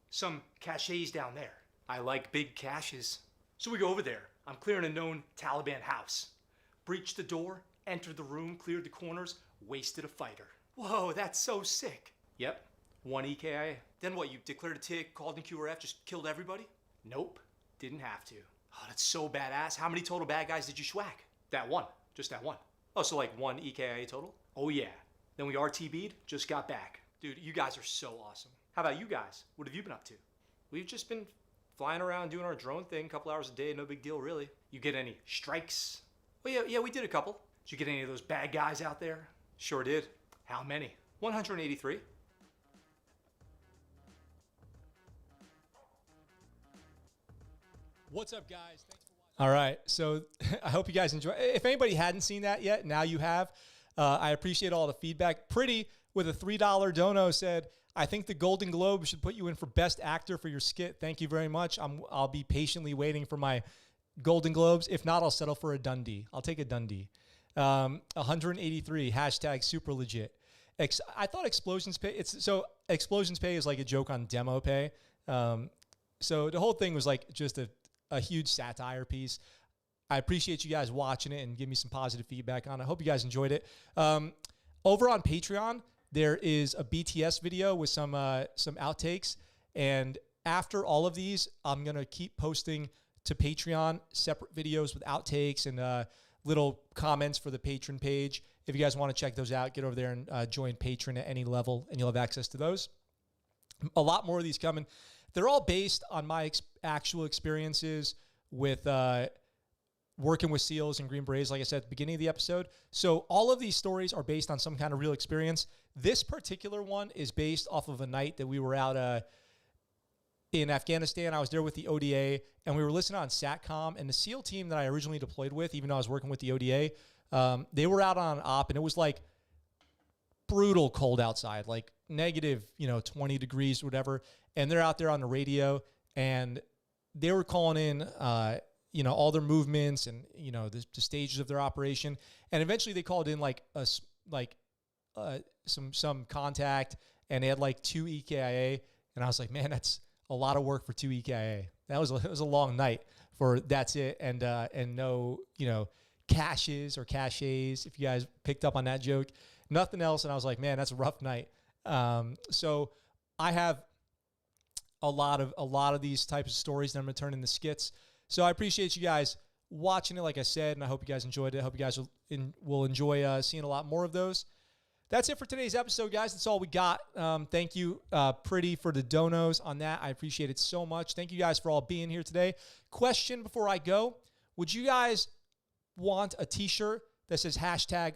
A: Some caches down there. I like big caches. So we go over there. I'm clearing a known Taliban house. Breached the door, entered the room, cleared the corners, wasted a fighter. Whoa, that's so sick. Yep, 1 EKIA. Then what, you declared a tick, called in QRF, just killed everybody? Nope, didn't have to. Oh, that's so badass. How many total bad guys did you schwack? That one, just that one. Oh, so like 1 EKIA total? Oh yeah. Then we RTB'd, just got back. Dude, you guys are so awesome. How about you guys? What have you been up to? We've just been flying around doing our drone thing, a couple hours a day, no big deal really. You get any strikes? Well, yeah, we did a couple. Did you get any of those bad guys out there? Sure did. How many? 183. What's up, guys? Thanks for watching. All right, so I hope you guys enjoy. If anybody hadn't seen that yet, now you have. I appreciate all the feedback. Pretty, with a $3 dono, said, I think the Golden Globe should put you in for Best Actor for your skit. Thank you very much. I'll be patiently waiting for my Golden Globes. If not, I'll settle for a Dundee. I'll take a Dundee. 183, hashtag super legit. I thought explosions pay. So explosions pay is like a joke on demo pay. So the whole thing was like just a huge satire piece. I appreciate you guys watching it and giving me some positive feedback on it. I hope you guys enjoyed it. Over on Patreon, there is a BTS video with some outtakes. And after all of these, I'm going to keep posting to Patreon separate videos with outtakes and little comments for the patron page. If you guys want to check those out, get over there and join Patron at any level, and you'll have access to those. A lot more of these coming. They're all based on my actual experiences with working with SEALs and Green Berets, like I said at the beginning of the episode. So all of these stories are based on some kind of real experience. This particular one is based off of a night that we were out in Afghanistan. I was there with the ODA, and we were listening on SATCOM, and the SEAL team that I originally deployed with, even though I was working with the ODA, they were out on an op, and it was like brutal cold outside, like negative, 20 degrees or whatever. And they're out there on the radio, and they were calling in, all their movements and, the stages of their operation. And eventually they called in some contact, and they had like 2 EKIA. And I was like, man, that's a lot of work for 2 EKIA. It was a long night for that's it. And no, caches or caches, if you guys picked up on that joke, nothing else. And I was like, man, that's a rough night. So I have a lot of these types of stories that I'm going to turn into skits. So I appreciate you guys watching it, like I said, and I hope you guys enjoyed it. I hope you guys will enjoy seeing a lot more of those. That's it for today's episode, guys. That's all we got. Thank you, Pretty, for the donos on that. I appreciate it so much. Thank you guys for all being here today. Question before I go, would you guys want a t-shirt that says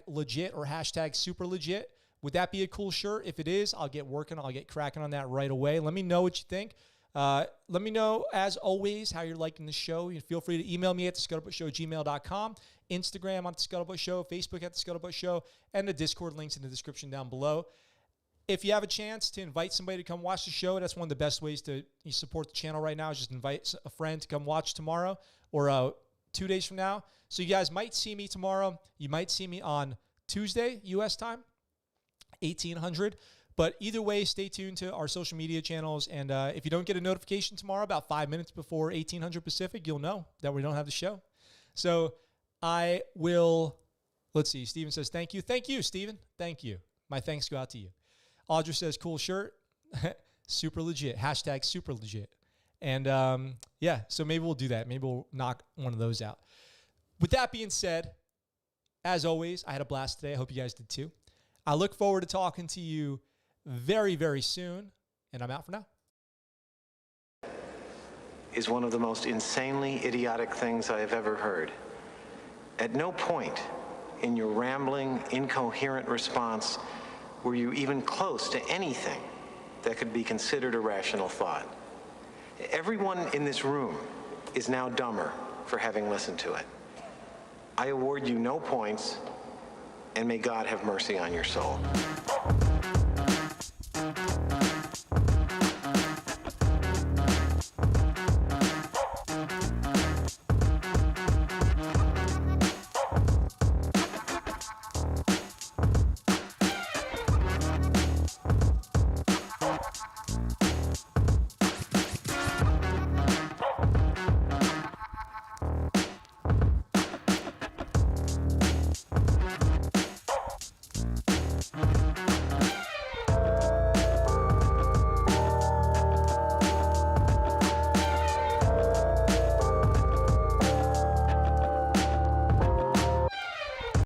A: #legit or #superlegit? Would that be a cool shirt? If it is, I'll get working. I'll get cracking on that right away. Let me know what you think. Let me know, as always, how you're liking the show. You feel free to email me at thescuttlebuttshow@gmail.com, Instagram on The Scuttlebutt Show, Facebook at The Scuttlebutt Show, and the Discord links in the description down below. If you have a chance to invite somebody to come watch the show, that's one of the best ways to support the channel right now, is just invite a friend to come watch tomorrow or 2 days from now. So you guys might see me tomorrow. You might see me on Tuesday, U.S. time, 1800. But either way, stay tuned to our social media channels. And if you don't get a notification tomorrow about 5 minutes before 1800 Pacific, you'll know that we don't have the show. So I will, let's see. Steven says, thank you. Thank you, Steven. Thank you. My thanks go out to you. Audra says, cool shirt. Super legit. #super legit. And yeah, so maybe we'll do that. Maybe we'll knock one of those out. With that being said, as always, I had a blast today. I hope you guys did too. I look forward to talking to you very, very soon. And I'm out for now.
C: Is one of the most insanely idiotic things I have ever heard. At no point in your rambling, incoherent response were you even close to anything that could be considered a rational thought. Everyone in this room is now dumber for having listened to it. I award you no points, and may God have mercy on your soul.